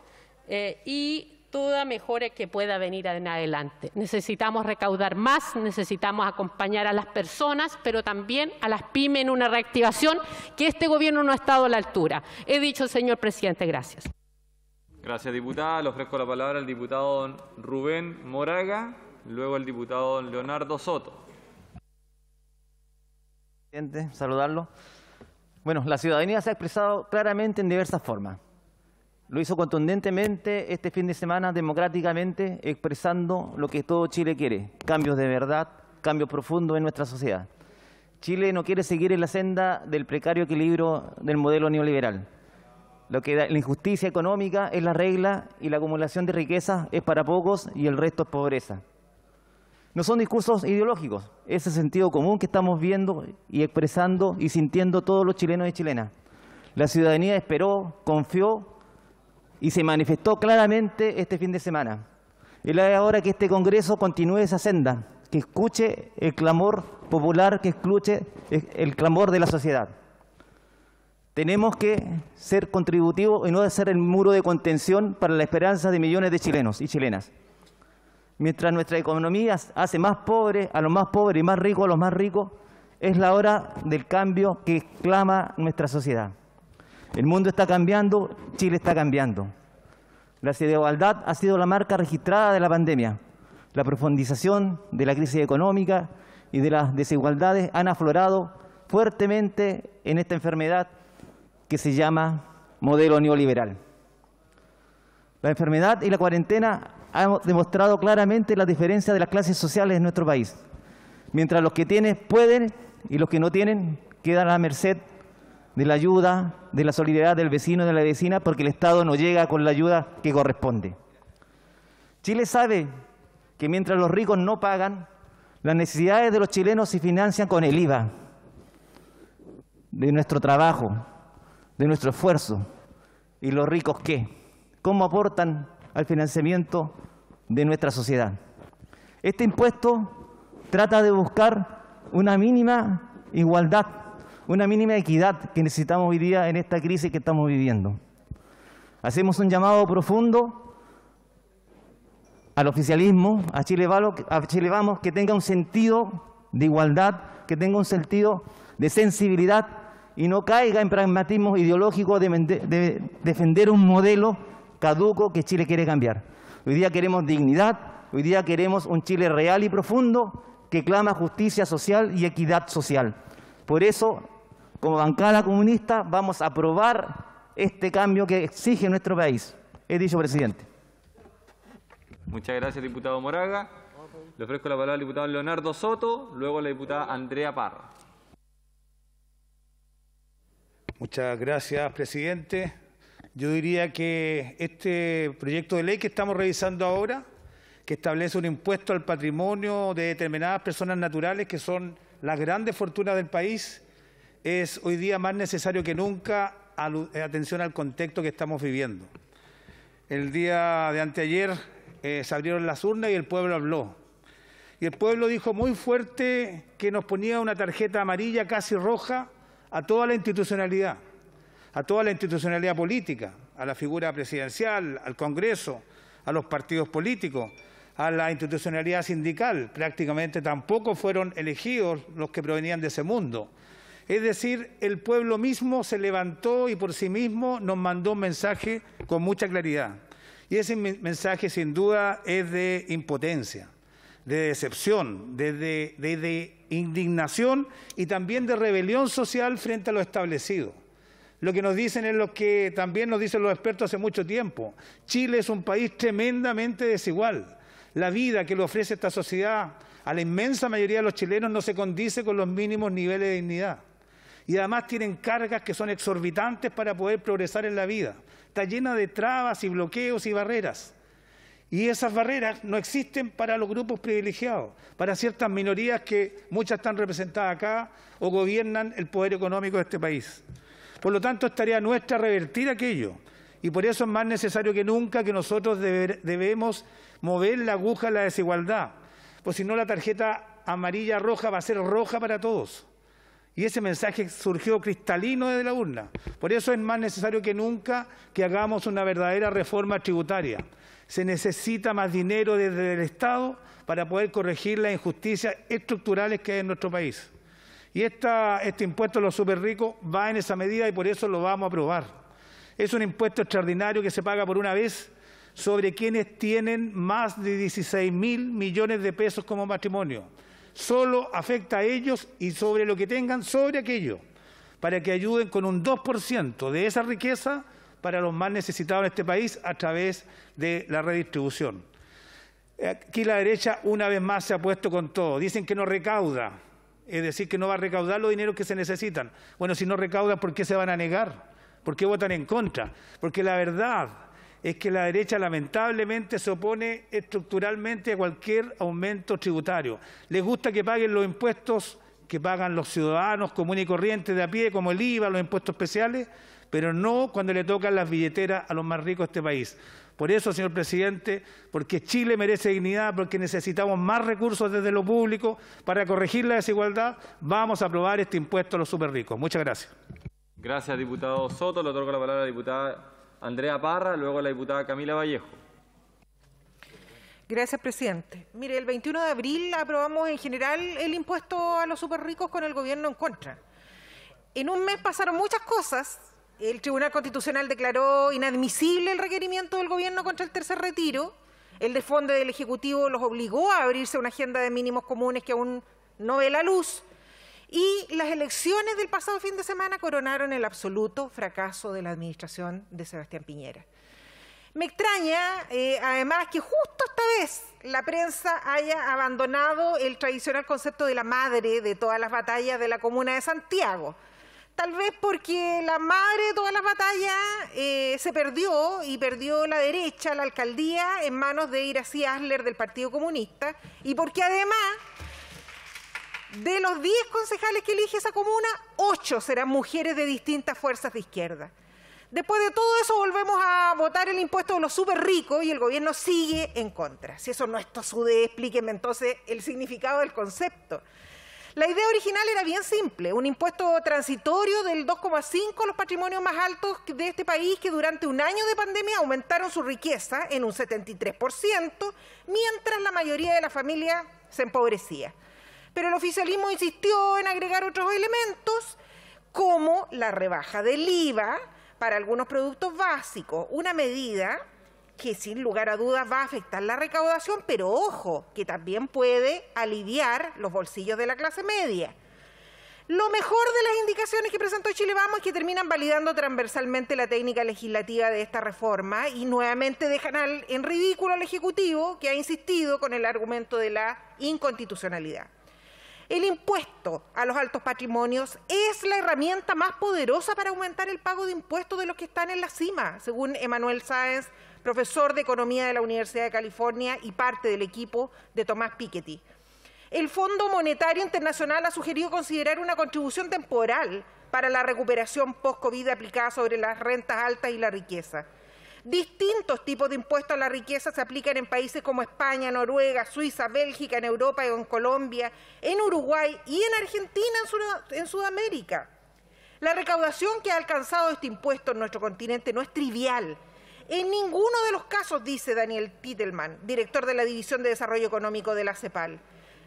y toda mejora que pueda venir en adelante. Necesitamos recaudar más, necesitamos acompañar a las personas, pero también a las pymes en una reactivación que este Gobierno no ha estado a la altura. He dicho, señor presidente, gracias. Gracias, diputada. Le ofrezco la palabra al diputado don Rubén Moraga, luego el diputado don Leonardo Soto. Presidente, saludarlo. Bueno, la ciudadanía se ha expresado claramente en diversas formas. Lo hizo contundentemente este fin de semana, democráticamente, expresando lo que todo Chile quiere: cambios de verdad, cambios profundos en nuestra sociedad. Chile no quiere seguir en la senda del precario equilibrio del modelo neoliberal. Lo que da la injusticia económica es la regla y la acumulación de riquezas es para pocos y el resto es pobreza. No son discursos ideológicos, es el sentido común que estamos viendo y expresando y sintiendo todos los chilenos y chilenas. La ciudadanía esperó, confió y se manifestó claramente este fin de semana. Es ahora que este Congreso continúe esa senda, que escuche el clamor popular, que escuche el clamor de la sociedad. Tenemos que ser contributivos y no ser el muro de contención para la esperanza de millones de chilenos y chilenas. Mientras nuestra economía hace más pobres a los más pobres y más ricos a los más ricos, es la hora del cambio que clama nuestra sociedad. El mundo está cambiando, Chile está cambiando. La desigualdad ha sido la marca registrada de la pandemia. La profundización de la crisis económica y de las desigualdades han aflorado fuertemente en esta enfermedad que se llama modelo neoliberal. La enfermedad y la cuarentena han demostrado claramente la diferencia de las clases sociales en nuestro país. Mientras los que tienen pueden y los que no tienen quedan a la merced de la ayuda, de la solidaridad del vecino y de la vecina, porque el Estado no llega con la ayuda que corresponde. Chile sabe que mientras los ricos no pagan, las necesidades de los chilenos se financian con el IVA, de nuestro trabajo, de nuestro esfuerzo. ¿Y los ricos qué? ¿Cómo aportan al financiamiento de nuestra sociedad? Este impuesto trata de buscar una mínima igualdad, una mínima equidad que necesitamos hoy día en esta crisis que estamos viviendo. Hacemos un llamado profundo al oficialismo, a Chile Vamos, que tenga un sentido de igualdad, que tenga un sentido de sensibilidad y no caiga en pragmatismo ideológico de defender un modelo caduco que Chile quiere cambiar. Hoy día queremos dignidad, hoy día queremos un Chile real y profundo que clama justicia social y equidad social. Por eso, como bancada comunista, vamos a aprobar este cambio que exige nuestro país. He dicho, presidente. Muchas gracias, diputado Moraga. Le ofrezco la palabra al diputado Leonardo Soto, luego a la diputada Andrea Parra. Muchas gracias, presidente. Yo diría que este proyecto de ley que estamos revisando ahora, que establece un impuesto al patrimonio de determinadas personas naturales que son las grandes fortunas del país, es hoy día más necesario que nunca, atención al contexto que estamos viviendo. El día de anteayer se abrieron las urnas y el pueblo habló. Y el pueblo dijo muy fuerte que nos ponía una tarjeta amarilla casi roja a toda la institucionalidad política, a la figura presidencial, al Congreso, a los partidos políticos, a la institucionalidad sindical. Prácticamente tampoco fueron elegidos los que provenían de ese mundo. Es decir, el pueblo mismo se levantó y por sí mismo nos mandó un mensaje con mucha claridad. Y ese mensaje sin duda es de impotencia, de decepción, de indignación y también de rebelión social frente a lo establecido. Lo que nos dicen es lo que también nos dicen los expertos hace mucho tiempo. Chile es un país tremendamente desigual. La vida que le ofrece esta sociedad a la inmensa mayoría de los chilenos no se condice con los mínimos niveles de dignidad. Y además tienen cargas que son exorbitantes para poder progresar en la vida. Está llena de trabas y bloqueos y barreras. Y esas barreras no existen para los grupos privilegiados, para ciertas minorías que muchas están representadas acá o gobiernan el poder económico de este país. Por lo tanto, es tarea nuestra revertir aquello. Y por eso es más necesario que nunca que nosotros debemos mover la aguja de la desigualdad. Pues si no, la tarjeta amarilla roja va a ser roja para todos. Y ese mensaje surgió cristalino desde la urna. Por eso es más necesario que nunca que hagamos una verdadera reforma tributaria. Se necesita más dinero desde el Estado para poder corregir las injusticias estructurales que hay en nuestro país. Y este impuesto a los superricos va en esa medida y por eso lo vamos a aprobar. Es un impuesto extraordinario que se paga por una vez sobre quienes tienen más de 16.000 millones de pesos como patrimonio. Solo afecta a ellos y sobre lo que tengan sobre aquello, para que ayuden con un 2% de esa riqueza para los más necesitados en este país a través de la redistribución. Aquí la derecha una vez más se ha puesto con todo. Dicen que no recauda, es decir, que no va a recaudar los dineros que se necesitan. Bueno, si no recaudan, ¿por qué se van a negar? ¿Por qué votan en contra? Porque la verdad es que la derecha lamentablemente se opone estructuralmente a cualquier aumento tributario. Les gusta que paguen los impuestos que pagan los ciudadanos comunes y corrientes de a pie, como el IVA, los impuestos especiales, pero no cuando le tocan las billeteras a los más ricos de este país. Por eso, señor presidente, porque Chile merece dignidad, porque necesitamos más recursos desde lo público para corregir la desigualdad, vamos a aprobar este impuesto a los superricos. Muchas gracias. Gracias, diputado Soto. Le otorgo la palabra a la diputada Andrea Parra, luego a la diputada Camila Vallejo. Gracias, presidente. Mire, el 21 de abril aprobamos en general el impuesto a los superricos con el gobierno en contra. En un mes pasaron muchas cosas. El Tribunal Constitucional declaró inadmisible el requerimiento del gobierno contra el tercer retiro. El desfonde del Ejecutivo los obligó a abrirse una agenda de mínimos comunes que aún no ve la luz. Y las elecciones del pasado fin de semana coronaron el absoluto fracaso de la administración de Sebastián Piñera. Me extraña, además, que justo esta vez la prensa haya abandonado el tradicional concepto de la madre de todas las batallas de la comuna de Santiago. Tal vez porque la madre de todas las batallas se perdió y perdió la derecha, la alcaldía, en manos de Iracy Asler del Partido Comunista, y porque además de los 10 concejales que elige esa comuna, 8 serán mujeres de distintas fuerzas de izquierda. Después de todo eso volvemos a votar el impuesto de los súper ricos y el gobierno sigue en contra. Si eso no es tosudez, explíquenme entonces el significado del concepto. La idea original era bien simple, un impuesto transitorio del 2,5 a los patrimonios más altos de este país que durante un año de pandemia aumentaron su riqueza en un 73%, mientras la mayoría de la familia se empobrecía. Pero el oficialismo insistió en agregar otros elementos, como la rebaja del IVA para algunos productos básicos, una medida que sin lugar a dudas va a afectar la recaudación, pero ojo, que también puede aliviar los bolsillos de la clase media. Lo mejor de las indicaciones que presentó Chile Vamos es que terminan validando transversalmente la técnica legislativa de esta reforma y nuevamente dejan en ridículo al Ejecutivo, que ha insistido con el argumento de la inconstitucionalidad. El impuesto a los altos patrimonios es la herramienta más poderosa para aumentar el pago de impuestos de los que están en la cima, según Emanuel Sáenz, profesor de Economía de la Universidad de California y parte del equipo de Tomás Piketty. El Fondo Monetario Internacional ha sugerido considerar una contribución temporal para la recuperación post-COVID aplicada sobre las rentas altas y la riqueza. Distintos tipos de impuestos a la riqueza se aplican en países como España, Noruega, Suiza, Bélgica, en Europa, en Colombia, en Uruguay y en Argentina, en Sudamérica. La recaudación que ha alcanzado este impuesto en nuestro continente no es trivial. En ninguno de los casos, dice Daniel Titelman, director de la División de Desarrollo Económico de la CEPAL.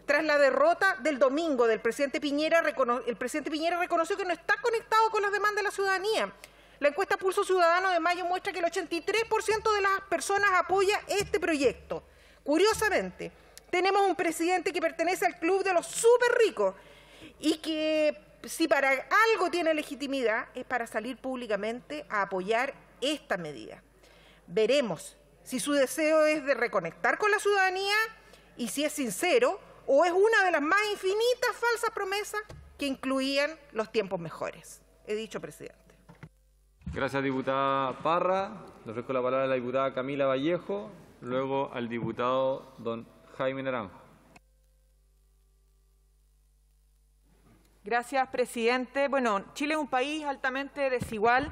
Tras la derrota del domingo del presidente Piñera, el presidente Piñera reconoció que no está conectado con las demandas de la ciudadanía. La encuesta Pulso Ciudadano de mayo muestra que el 83% de las personas apoya este proyecto. Curiosamente, tenemos un presidente que pertenece al club de los súper ricos y que, si para algo tiene legitimidad, es para salir públicamente a apoyar esta medida. Veremos si su deseo es de reconectar con la ciudadanía y si es sincero o es una de las más infinitas falsas promesas que incluían los tiempos mejores. He dicho, presidente. Gracias, diputada Parra. Le ofrezco la palabra a la diputada Camila Vallejo, luego al diputado don Jaime Naranjo. Gracias, presidente. Bueno, Chile es un país altamente desigual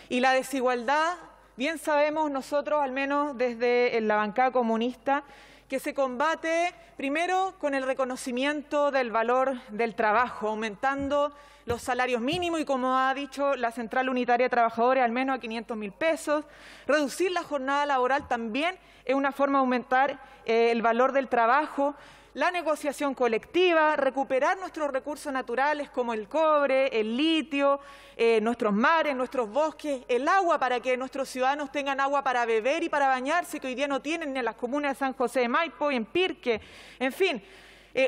y la desigualdad, bien sabemos nosotros, al menos desde la bancada comunista, que se combate primero con el reconocimiento del valor del trabajo, aumentando los salarios mínimos y, como ha dicho la Central Unitaria de Trabajadores, al menos a 500.000 pesos. Reducir la jornada laboral también es una forma de aumentar el valor del trabajo. La negociación colectiva, recuperar nuestros recursos naturales como el cobre, el litio, nuestros mares, nuestros bosques, el agua para que nuestros ciudadanos tengan agua para beber y para bañarse, que hoy día no tienen en las comunas de San José de Maipo y en Pirque. En fin,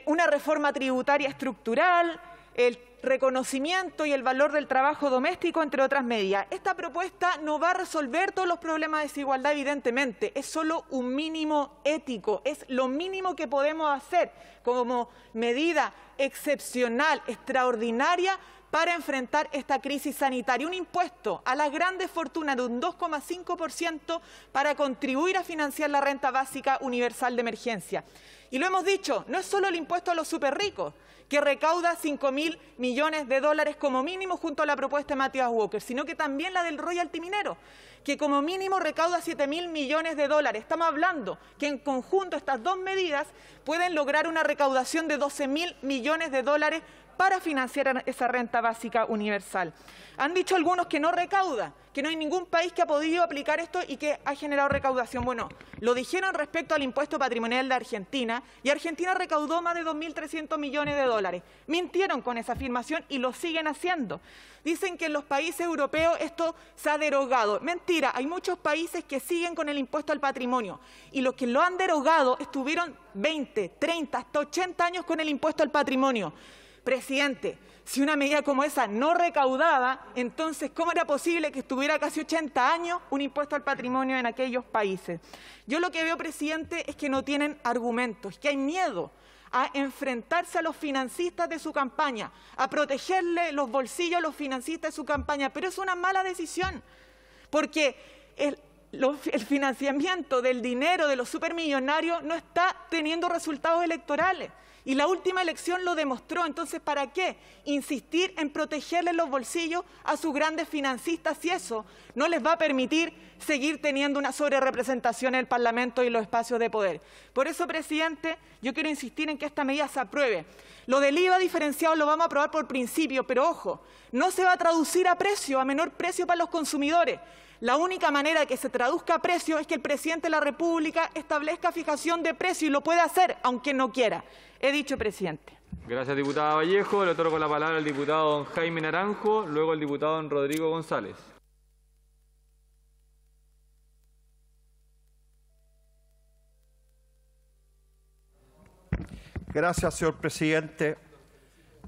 una reforma tributaria estructural, el reconocimiento y el valor del trabajo doméstico, entre otras medidas. Esta propuesta no va a resolver todos los problemas de desigualdad, evidentemente. Es solo un mínimo ético, es lo mínimo que podemos hacer como medida excepcional, extraordinaria, para enfrentar esta crisis sanitaria. Un impuesto a las grandes fortunas de un 2,5% para contribuir a financiar la renta básica universal de emergencia. Y lo hemos dicho, no es solo el impuesto a los superricos, que recauda 5.000 millones de dólares como mínimo junto a la propuesta de Matías Walker, sino que también la del royalty minero, que como mínimo recauda 7.000 millones de dólares. Estamos hablando que en conjunto estas dos medidas pueden lograr una recaudación de 12.000 millones de dólares para financiar esa renta básica universal. Han dicho algunos que no recauda, que no hay ningún país que ha podido aplicar esto y que ha generado recaudación. Bueno, lo dijeron respecto al impuesto patrimonial de Argentina, y Argentina recaudó más de 2.300 millones de dólares. Mintieron con esa afirmación y lo siguen haciendo. Dicen que en los países europeos esto se ha derogado. Mentira, hay muchos países que siguen con el impuesto al patrimonio, y los que lo han derogado estuvieron 20, 30, hasta 80 años con el impuesto al patrimonio. Presidente, si una medida como esa no recaudaba, entonces, ¿cómo era posible que estuviera casi 80 años un impuesto al patrimonio en aquellos países? Yo lo que veo, presidente, es que no tienen argumentos, que hay miedo a enfrentarse a los financistas de su campaña, a protegerle los bolsillos a los financistas de su campaña, pero es una mala decisión, porque el financiamiento del dinero de los supermillonarios no está teniendo resultados electorales. Y la última elección lo demostró. Entonces, ¿para qué insistir en protegerle los bolsillos a sus grandes financistas si eso no les va a permitir seguir teniendo una sobrerepresentación en el Parlamento y los espacios de poder? Por eso, presidente, yo quiero insistir en que esta medida se apruebe. Lo del IVA diferenciado lo vamos a aprobar por principio, pero ojo, no se va a traducir a precio, a menor precio para los consumidores. La única manera de que se traduzca a precio es que el presidente de la República establezca fijación de precio y lo puede hacer, aunque no quiera. He dicho, presidente. Gracias, diputada Vallejo. Le otorgo la palabra al diputado don Jaime Naranjo, luego el diputado don Rodrigo González. Gracias, señor presidente.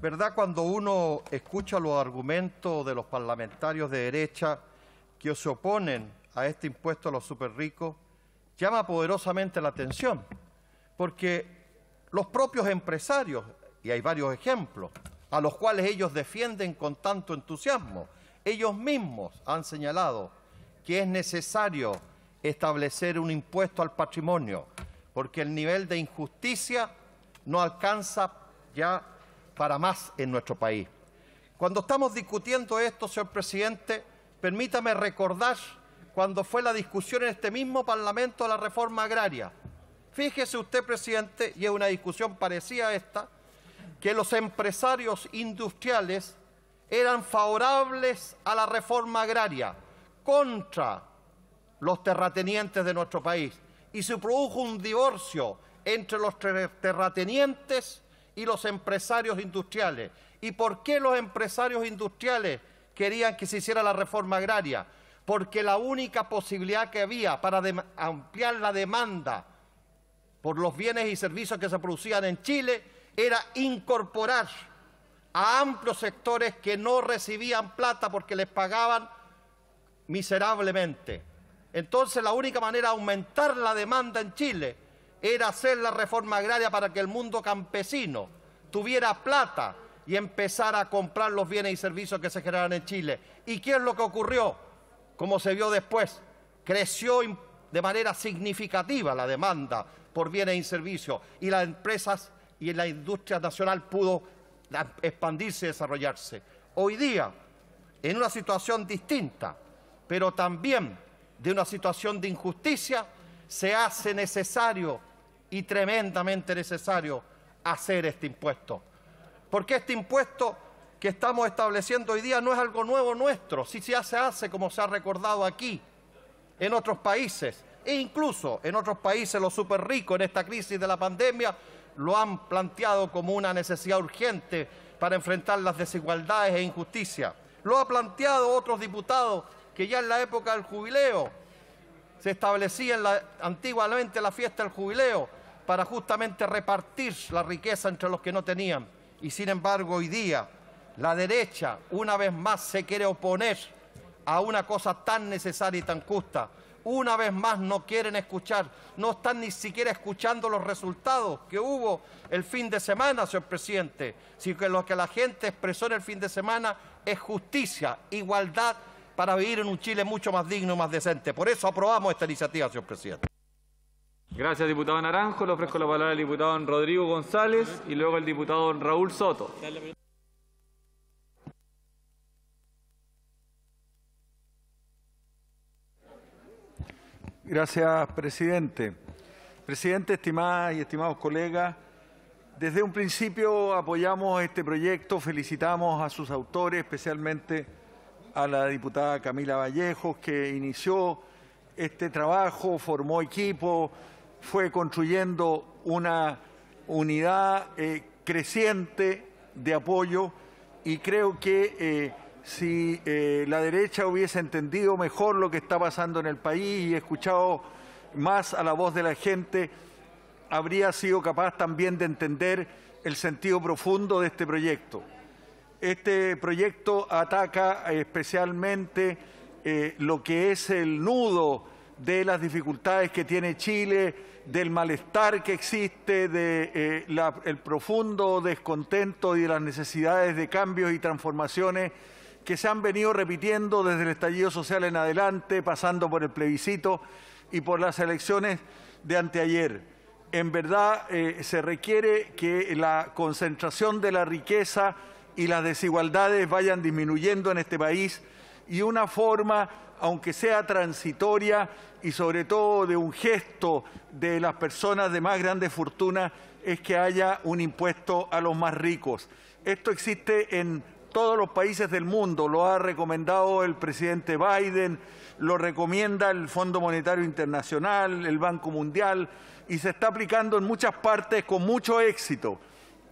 ¿Verdad? Cuando uno escucha los argumentos de los parlamentarios de derecha que se oponen a este impuesto a los superricos, llama poderosamente la atención, porque los propios empresarios, y hay varios ejemplos, a los cuales ellos defienden con tanto entusiasmo, ellos mismos han señalado que es necesario establecer un impuesto al patrimonio, porque el nivel de injusticia no alcanza ya para más en nuestro país. Cuando estamos discutiendo esto, señor presidente, permítame recordar cuando fue la discusión en este mismo Parlamento de la reforma agraria. Fíjese usted, presidente, y es una discusión parecida a esta, que los empresarios industriales eran favorables a la reforma agraria contra los terratenientes de nuestro país. Y se produjo un divorcio entre los terratenientes y los empresarios industriales. ¿Y por qué los empresarios industriales querían que se hiciera la reforma agraria? Porque la única posibilidad que había para ampliar la demanda por los bienes y servicios que se producían en Chile era incorporar a amplios sectores que no recibían plata porque les pagaban miserablemente. Entonces, la única manera de aumentar la demanda en Chile era hacer la reforma agraria para que el mundo campesino tuviera plata y empezara a comprar los bienes y servicios que se generaban en Chile. ¿Y qué es lo que ocurrió? Como se vio después, creció de manera significativa la demanda por bienes y servicios y las empresas y la industria nacional pudo expandirse y desarrollarse. Hoy día, en una situación distinta, pero también de una situación de injusticia, se hace necesario y tremendamente necesario hacer este impuesto. Porque este impuesto que estamos estableciendo hoy día no es algo nuevo nuestro, sí ya se hace, como se ha recordado aquí, en otros países, e incluso en otros países los súper ricos en esta crisis de la pandemia lo han planteado como una necesidad urgente para enfrentar las desigualdades e injusticias. Lo ha planteado otros diputados que ya en la época del jubileo se establecía antiguamente la fiesta del jubileo para justamente repartir la riqueza entre los que no tenían. Y sin embargo, hoy día, la derecha una vez más se quiere oponer a una cosa tan necesaria y tan justa. Una vez más no quieren escuchar, no están ni siquiera escuchando los resultados que hubo el fin de semana, señor presidente. Sino que lo que la gente expresó en el fin de semana es justicia, igualdad, para vivir en un Chile mucho más digno y más decente. Por eso aprobamos esta iniciativa, señor presidente. Gracias, diputado Naranjo. Le ofrezco la palabra al diputado don Rodrigo González y luego al diputado don Raúl Soto. Gracias, presidente. Presidente, estimadas y estimados colegas, desde un principio apoyamos este proyecto, felicitamos a sus autores, especialmente a la diputada Camila Vallejos, que inició este trabajo, formó equipo, fue construyendo una unidad creciente de apoyo, y creo que si la derecha hubiese entendido mejor lo que está pasando en el país y escuchado más a la voz de la gente, habría sido capaz también de entender el sentido profundo de este proyecto. Este proyecto ataca especialmente lo que es el nudo de las dificultades que tiene Chile, del malestar que existe, del profundo descontento y de las necesidades de cambios y transformaciones que se han venido repitiendo desde el estallido social en adelante, pasando por el plebiscito y por las elecciones de anteayer. En verdad, se requiere que la concentración de la riqueza y las desigualdades vayan disminuyendo en este país, y una forma aunque sea transitoria y sobre todo de un gesto de las personas de más grande fortuna, es que haya un impuesto a los más ricos. Esto existe en todos los países del mundo, lo ha recomendado el presidente Biden, lo recomienda el Fondo Monetario Internacional, el Banco Mundial, y se está aplicando en muchas partes con mucho éxito.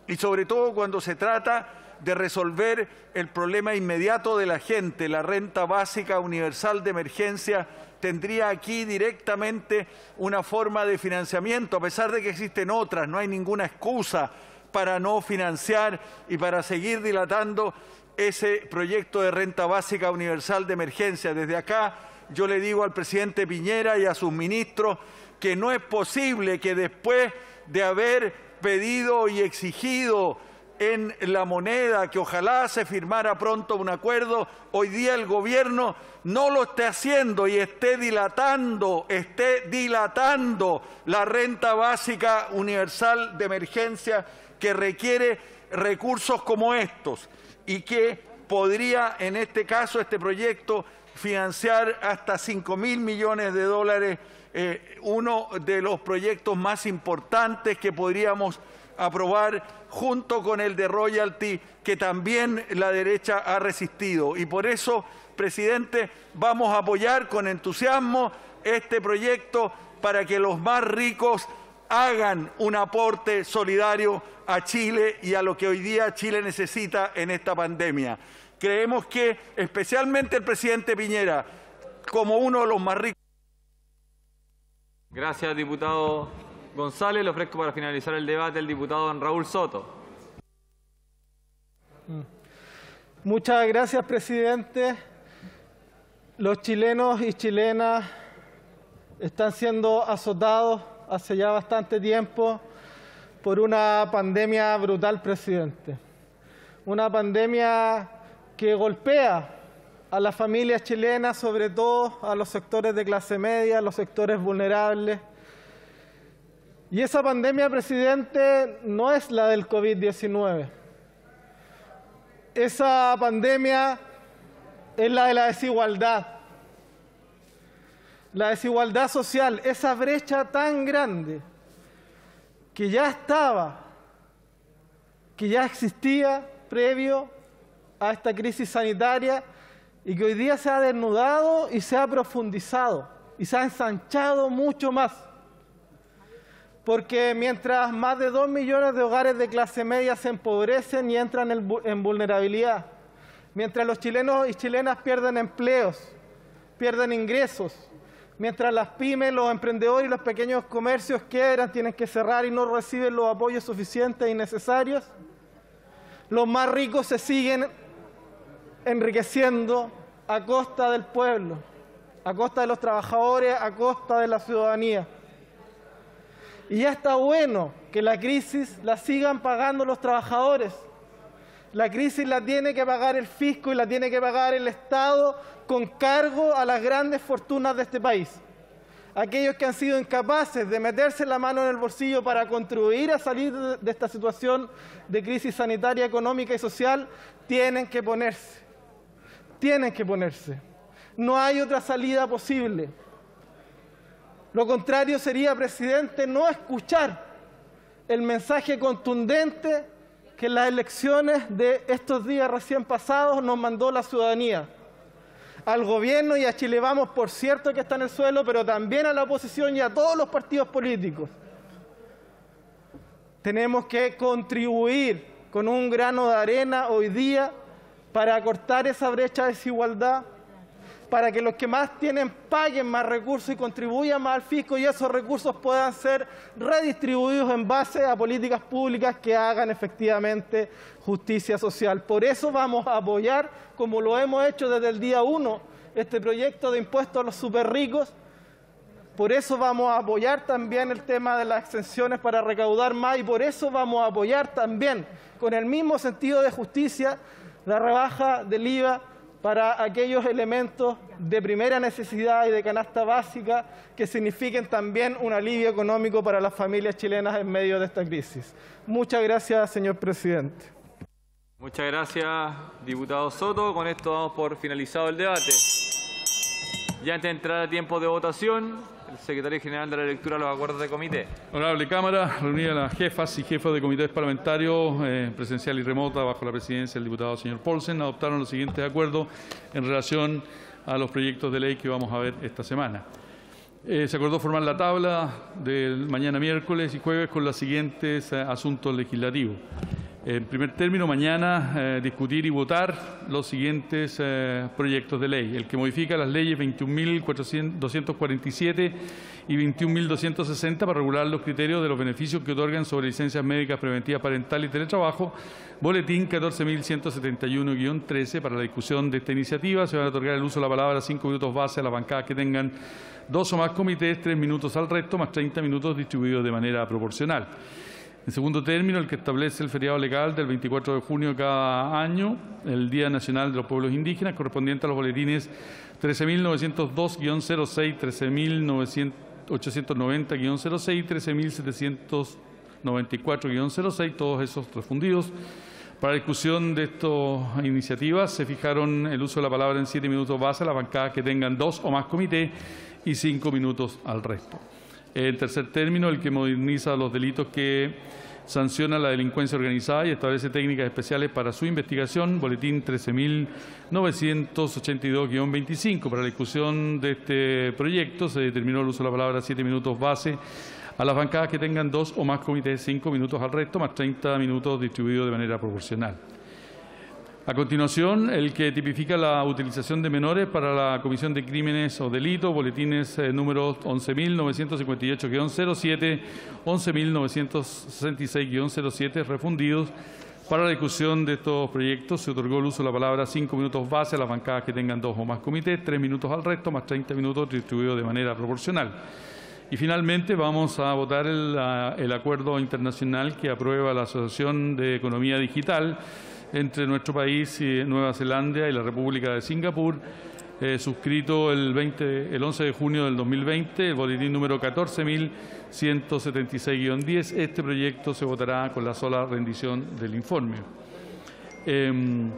Y sobre todo cuando se trata de resolver el problema inmediato de la gente, la renta básica universal de emergencia tendría aquí directamente una forma de financiamiento, a pesar de que existen otras, no hay ninguna excusa para no financiar y para seguir dilatando ese proyecto de renta básica universal de emergencia. Desde acá yo le digo al presidente Piñera y a sus ministros que no es posible que después de haber pedido y exigido en la moneda que ojalá se firmara pronto un acuerdo, hoy día el gobierno no lo esté haciendo y esté dilatando la renta básica universal de emergencia, que requiere recursos como estos y que podría, en este caso, este proyecto, financiar hasta 5.000 millones de dólares, uno de los proyectos más importantes que podríamos aprobar junto con el de royalty, que también la derecha ha resistido. Y por eso, presidente, vamos a apoyar con entusiasmo este proyecto para que los más ricos hagan un aporte solidario a Chile y a lo que hoy día Chile necesita en esta pandemia. Creemos que especialmente el presidente Piñera, como uno de los más ricos. Gracias, diputado González. Le ofrezco para finalizar el debate el diputado don Raúl Soto. Muchas gracias, presidente. Los chilenos y chilenas están siendo azotados hace ya bastante tiempo por una pandemia brutal, presidente. Una pandemia que golpea a las familias chilenas, sobre todo a los sectores de clase media, a los sectores vulnerables. Y esa pandemia, presidente, no es la del COVID-19. Esa pandemia es la de la desigualdad. La desigualdad social, esa brecha tan grande que ya estaba, que ya existía previo a esta crisis sanitaria y que hoy día se ha desnudado y se ha profundizado y se ha ensanchado mucho más. Porque mientras más de 2 millones de hogares de clase media se empobrecen y entran en vulnerabilidad, mientras los chilenos y chilenas pierden empleos, pierden ingresos, mientras las pymes, los emprendedores y los pequeños comercios quiebran, tienen que cerrar y no reciben los apoyos suficientes y necesarios, los más ricos se siguen enriqueciendo a costa del pueblo, a costa de los trabajadores, a costa de la ciudadanía. Y ya está bueno que la crisis la sigan pagando los trabajadores. La crisis la tiene que pagar el fisco y la tiene que pagar el Estado con cargo a las grandes fortunas de este país. Aquellos que han sido incapaces de meterse la mano en el bolsillo para contribuir a salir de esta situación de crisis sanitaria, económica y social, tienen que ponerse. Tienen que ponerse. No hay otra salida posible. Lo contrario sería, presidente, no escuchar el mensaje contundente que en las elecciones de estos días recién pasados nos mandó la ciudadanía. Al gobierno y a Chile Vamos, por cierto, que está en el suelo, pero también a la oposición y a todos los partidos políticos. Tenemos que contribuir con un grano de arena hoy día para acortar esa brecha de desigualdad, para que los que más tienen paguen más recursos y contribuyan más al fisco y esos recursos puedan ser redistribuidos en base a políticas públicas que hagan efectivamente justicia social. Por eso vamos a apoyar, como lo hemos hecho desde el día 1, este proyecto de impuestos a los superricos. Por eso vamos a apoyar también el tema de las exenciones para recaudar más y por eso vamos a apoyar también, con el mismo sentido de justicia, la rebaja del IVA para aquellos elementos de primera necesidad y de canasta básica que signifiquen también un alivio económico para las familias chilenas en medio de esta crisis. Muchas gracias, señor presidente. Muchas gracias, diputado Soto. Con esto damos por finalizado el debate. Ya antes de entrar a tiempo de votación, el secretario general de la lectura de los acuerdos de comité. Honorable Cámara, reunida las jefas y jefos de comités parlamentarios, presencial y remota, bajo la presidencia del diputado señor Paulsen, adoptaron los siguientes acuerdos en relación a los proyectos de ley que vamos a ver esta semana. Se acordó formar la tabla del mañana miércoles y jueves con los siguientes asuntos legislativos. En primer término, mañana discutir y votar los siguientes proyectos de ley. El que modifica las leyes 21.247 y 21.260 para regular los criterios de los beneficios que otorgan sobre licencias médicas preventivas parentales y teletrabajo. Boletín 14.171-13. Para la discusión de esta iniciativa se van a otorgar el uso de la palabra 5 minutos base a las bancadas que tengan 2 o más comités, 3 minutos al resto, más 30 minutos distribuidos de manera proporcional. En segundo término, el que establece el feriado legal del 24 de junio de cada año, el Día Nacional de los Pueblos Indígenas, correspondiente a los boletines 13.902-06, 13.890-06 y 13.794-06, todos esos refundidos. Para la discusión de estas iniciativas se fijaron el uso de la palabra en 7 minutos base a las bancadas que tengan 2 o más comités y 5 minutos al resto. En tercer término, el que moderniza los delitos que sanciona la delincuencia organizada y establece técnicas especiales para su investigación, boletín 13.982-25. Para la discusión de este proyecto se determinó el uso de la palabra 7 minutos base a las bancadas que tengan 2 o más comités, 5 minutos al resto, más 30 minutos distribuidos de manera proporcional. A continuación, el que tipifica la utilización de menores para la comisión de crímenes o delitos, boletines números 11.958-07, 11.966-07, refundidos. Para la discusión de estos proyectos se otorgó el uso de la palabra 5 minutos base a las bancadas que tengan 2 o más comités, 3 minutos al resto, más 30 minutos distribuidos de manera proporcional. Y finalmente vamos a votar el acuerdo internacional que aprueba la Asociación de Economía Digital entre nuestro país y Nueva Zelanda y la República de Singapur, suscrito el 11 de junio del 2020, el boletín número 14.176-10. Este proyecto se votará con la sola rendición del informe. En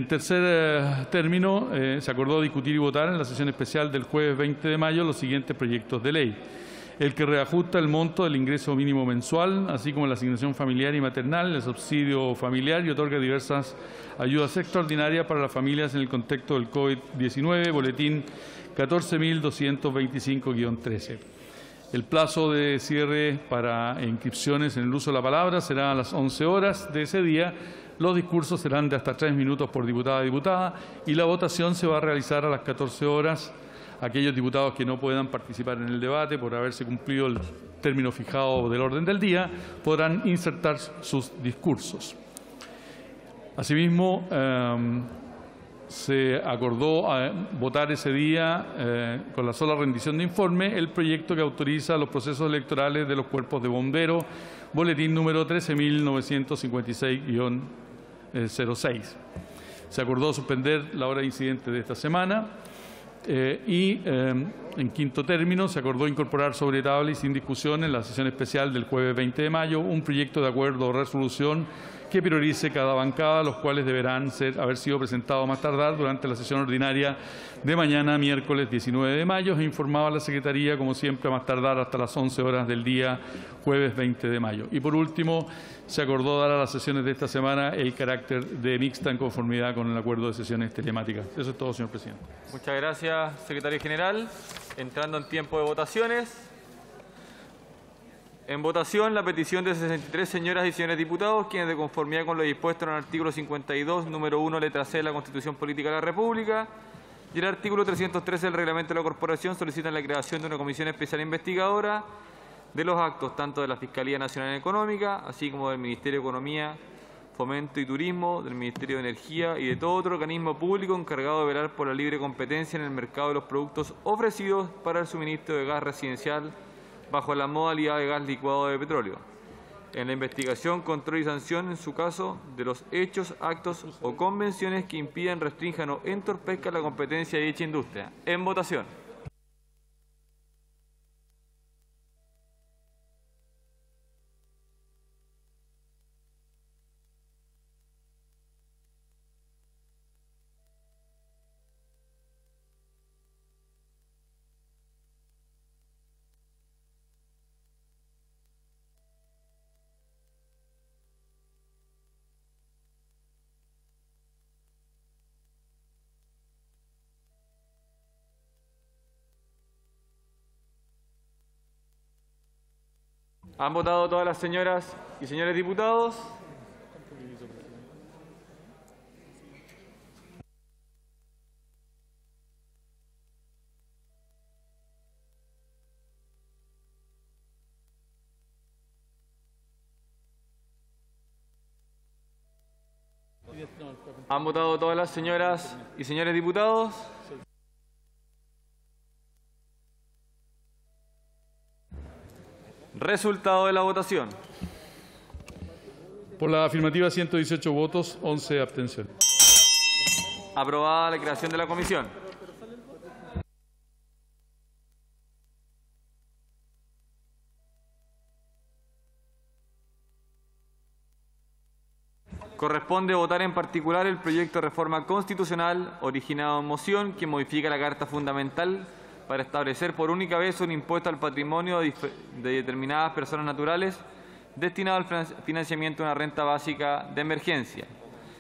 tercer término, se acordó discutir y votar en la sesión especial del jueves 20 de mayo los siguientes proyectos de ley. El que reajusta el monto del ingreso mínimo mensual, así como la asignación familiar y maternal, el subsidio familiar y otorga diversas ayudas extraordinarias para las familias en el contexto del COVID-19, boletín 14.225-13. El plazo de cierre para inscripciones en el uso de la palabra será a las 11 horas de ese día. Los discursos serán de hasta 3 minutos por diputada a diputada y la votación se va a realizar a las 14 horas. Aquellos diputados que no puedan participar en el debate por haberse cumplido el término fijado del orden del día podrán insertar sus discursos. Asimismo, se acordó votar ese día, con la sola rendición de informe, el proyecto que autoriza los procesos electorales de los cuerpos de bomberos, boletín número 13.956-06. Se acordó suspender la hora de incidente de esta semana. En quinto término, se acordó incorporar sobre tabla y sin discusión en la sesión especial del jueves 20 de mayo un proyecto de acuerdo o resolución que priorice cada bancada, los cuales deberán haber sido presentados más tardar durante la sesión ordinaria de mañana, miércoles 19 de mayo, e informado a la Secretaría, como siempre, a más tardar hasta las 11 horas del día jueves 20 de mayo. Y por último, se acordó dar a las sesiones de esta semana el carácter de mixta en conformidad con el acuerdo de sesiones telemáticas. Eso es todo, señor presidente. Muchas gracias, secretario general. Entrando en tiempo de votaciones. En votación, la petición de 63 señoras y señores diputados, quienes, de conformidad con lo dispuesto en el artículo 52, número 1, letra C de la Constitución Política de la República y el artículo 313 del Reglamento de la Corporación, solicitan la creación de una comisión especial investigadora de los actos tanto de la Fiscalía Nacional Económica, así como del Ministerio de Economía, Fomento y Turismo, del Ministerio de Energía y de todo otro organismo público encargado de velar por la libre competencia en el mercado de los productos ofrecidos para el suministro de gas residencial bajo la modalidad de gas licuado de petróleo. En la investigación, control y sanción, en su caso, de los hechos, actos o convenciones que impidan, restrinjan o entorpezcan la competencia de dicha industria. En votación. ¿Han votado todas las señoras y señores diputados? ¿Han votado todas las señoras y señores diputados? Resultado de la votación. Por la afirmativa, 118 votos, 11 abstenciones. Aprobada la creación de la comisión. Corresponde votar en particular el proyecto de reforma constitucional originado en moción que modifica la Carta Fundamental para establecer por única vez un impuesto al patrimonio de determinadas personas naturales destinado al financiamiento de una renta básica de emergencia.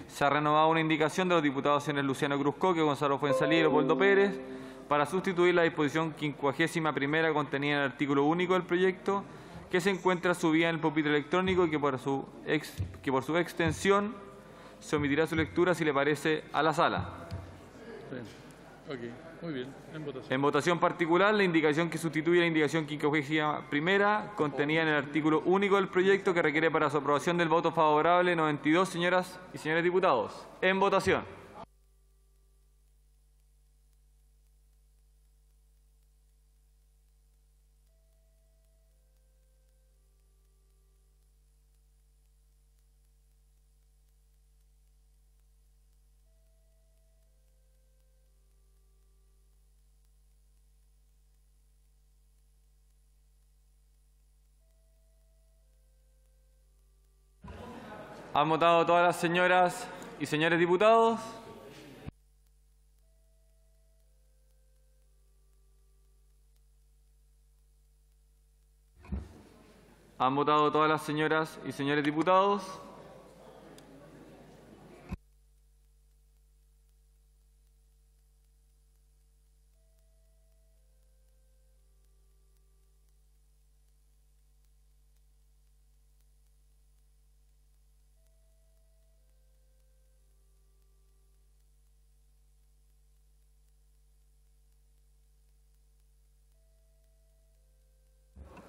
Se ha renovado una indicación de los diputados señores Luciano Cruzcoque, Gonzalo Fuenzalía y Leopoldo Pérez para sustituir la disposición 51ª contenida en el artículo único del proyecto, que se encuentra subida en el pupitre electrónico y que por su extensión se omitirá su lectura si le parece a la sala. Muy bien. En votación particular, la indicación que sustituye la indicación 51ª contenida en el artículo único del proyecto que requiere para su aprobación del voto favorable 92 señoras y señores diputados. En votación. ¿Han votado todas las señoras y señores diputados? ¿Han votado todas las señoras y señores diputados?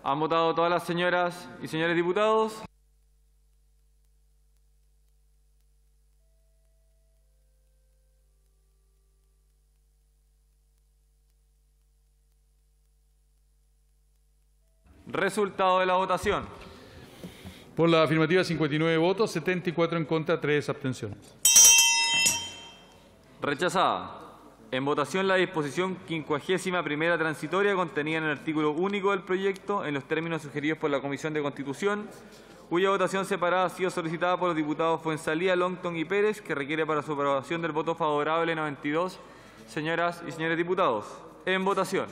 ¿Han votado todas las señoras y señores diputados? Resultado de la votación. Por la afirmativa, 59 votos, 74 en contra, 3 abstenciones. Rechazada. En votación la disposición 51ª transitoria contenida en el artículo único del proyecto en los términos sugeridos por la Comisión de Constitución, cuya votación separada ha sido solicitada por los diputados Fuenzalía, Longton y Pérez, que requiere para su aprobación del voto favorable 92 señoras y señores diputados. En votación.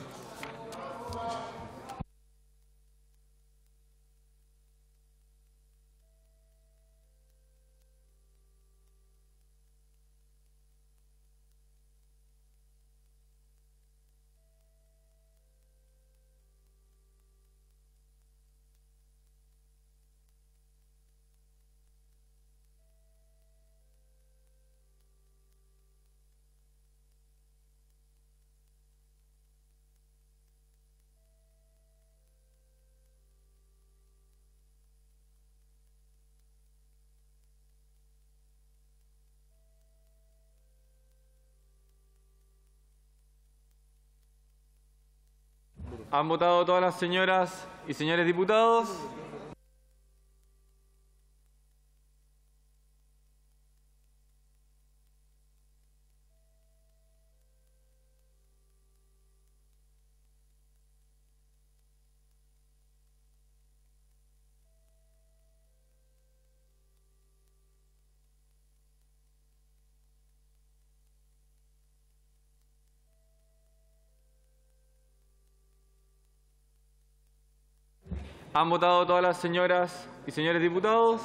¿Han votado todas las señoras y señores diputados? ¿Han votado todas las señoras y señores diputados?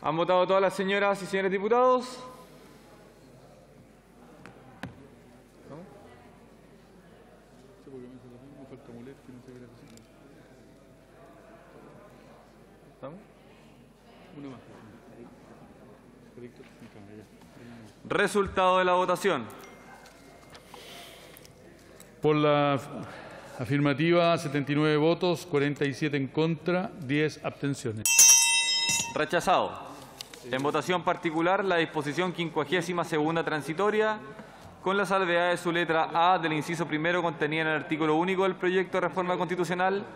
¿Han votado todas las señoras y señores diputados? Resultado de la votación. Por la afirmativa, 79 votos, 47 en contra, 10 abstenciones. Rechazado. En votación particular, la disposición 52ª transitoria, con la salvedad de su letra A del inciso primero contenida en el artículo único del proyecto de reforma constitucional,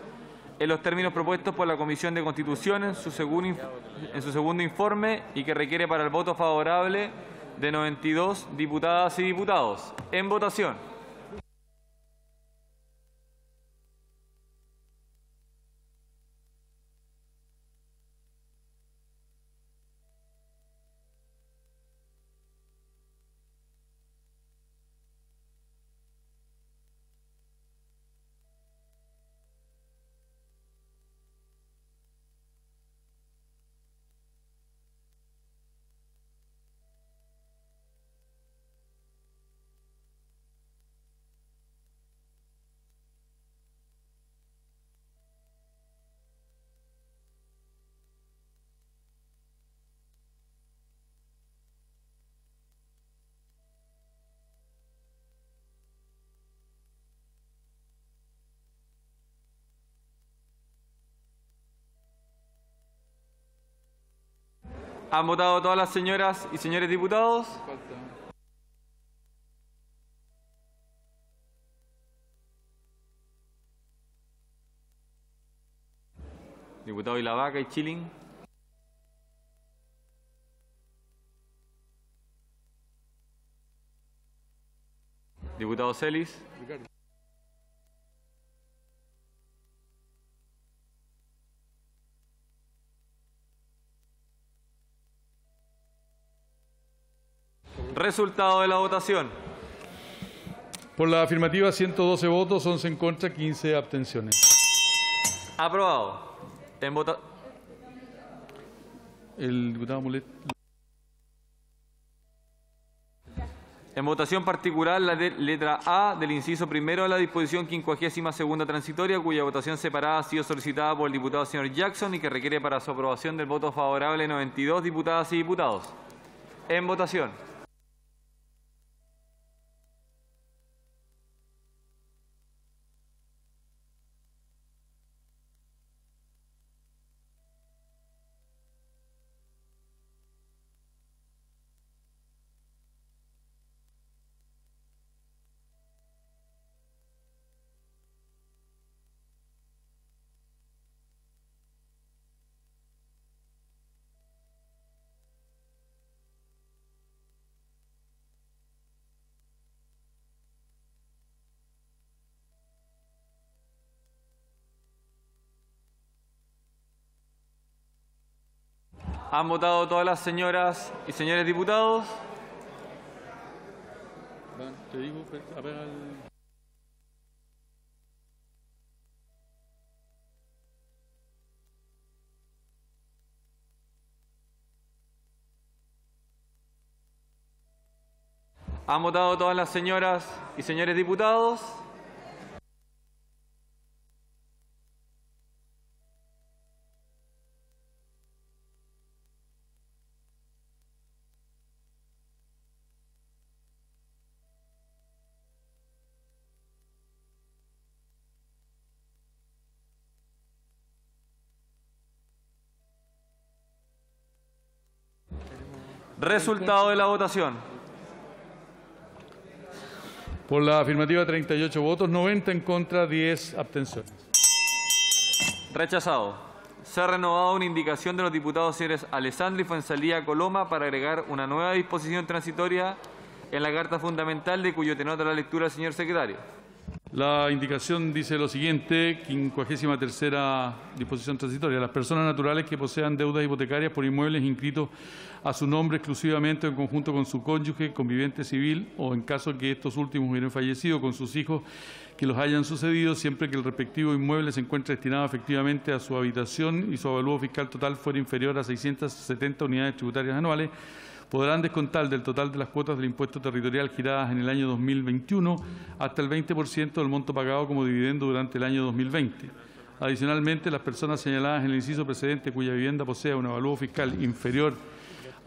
en los términos propuestos por la Comisión de Constitución en su segundo informe y que requiere para el voto favorable de 92 diputadas y diputados. En votación. ¿Han votado todas las señoras y señores diputados? Diputado Ilavaca y Chilling. Diputado Celis. Resultado de la votación. Por la afirmativa, 112 votos, 11 en contra, 15 abstenciones. Aprobado. El diputado Mulet. En votación particular, la letra A del inciso primero de la disposición 52ª transitoria, cuya votación separada ha sido solicitada por el diputado señor Jackson y que requiere para su aprobación del voto favorable 92 diputadas y diputados. En votación. ¿Han votado todas las señoras y señores diputados? Te digo, a ver ¿Han votado todas las señoras y señores diputados? Resultado de la votación. Por la afirmativa, 38 votos, 90 en contra, 10 abstenciones. Rechazado. Se ha renovado una indicación de los diputados señores Alessandri y Fuenzalía Coloma para agregar una nueva disposición transitoria en la Carta Fundamental, de cuyo tenor de la lectura el señor secretario. La indicación dice lo siguiente, 53ª disposición transitoria. Las personas naturales que posean deudas hipotecarias por inmuebles inscritos a su nombre exclusivamente o en conjunto con su cónyuge, conviviente civil o en caso que estos últimos hubieran fallecido con sus hijos que los hayan sucedido, siempre que el respectivo inmueble se encuentre destinado efectivamente a su habitación y su avalúo fiscal total fuera inferior a 670 unidades tributarias anuales, podrán descontar del total de las cuotas del impuesto territorial giradas en el año 2021 hasta el 20% del monto pagado como dividendo durante el año 2020. Adicionalmente, las personas señaladas en el inciso precedente cuya vivienda posea un avalúo fiscal inferior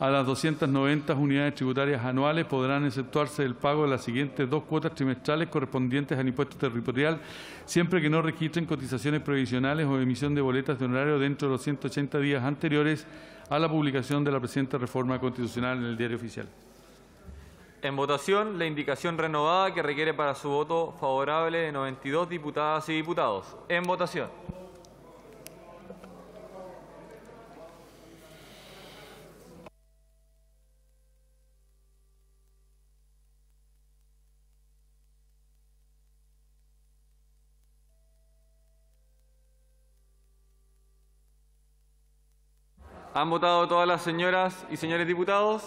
a las 290 unidades tributarias anuales podrán exceptuarse del pago de las siguientes 2 cuotas trimestrales correspondientes al impuesto territorial, siempre que no registren cotizaciones provisionales o emisión de boletas de honorario dentro de los 180 días anteriores a la publicación de la presente reforma constitucional en el Diario Oficial. En votación, la indicación renovada que requiere para su voto favorable de 92 diputadas y diputados. En votación. ¿Han votado todas las señoras y señores diputados?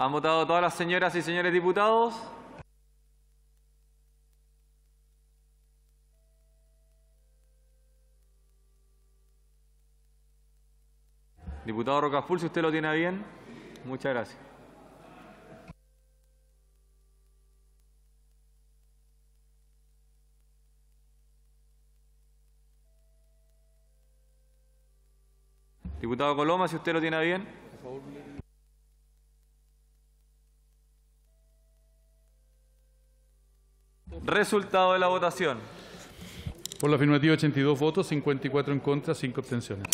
¿Han votado todas las señoras y señores diputados? Diputado Rocaful, si usted lo tiene a bien, muchas gracias. Diputado Coloma, si usted lo tiene a bien. Por favor. Resultado de la votación. Por la afirmativa, 82 votos, 54 en contra, 5 abstenciones.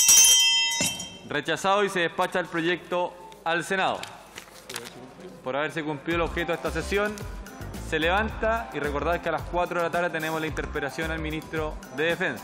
Rechazado y se despacha el proyecto al Senado. Por haberse cumplido el objeto de esta sesión, se levanta y recordad que a las 4 de la tarde tenemos la interpelación al ministro de Defensa.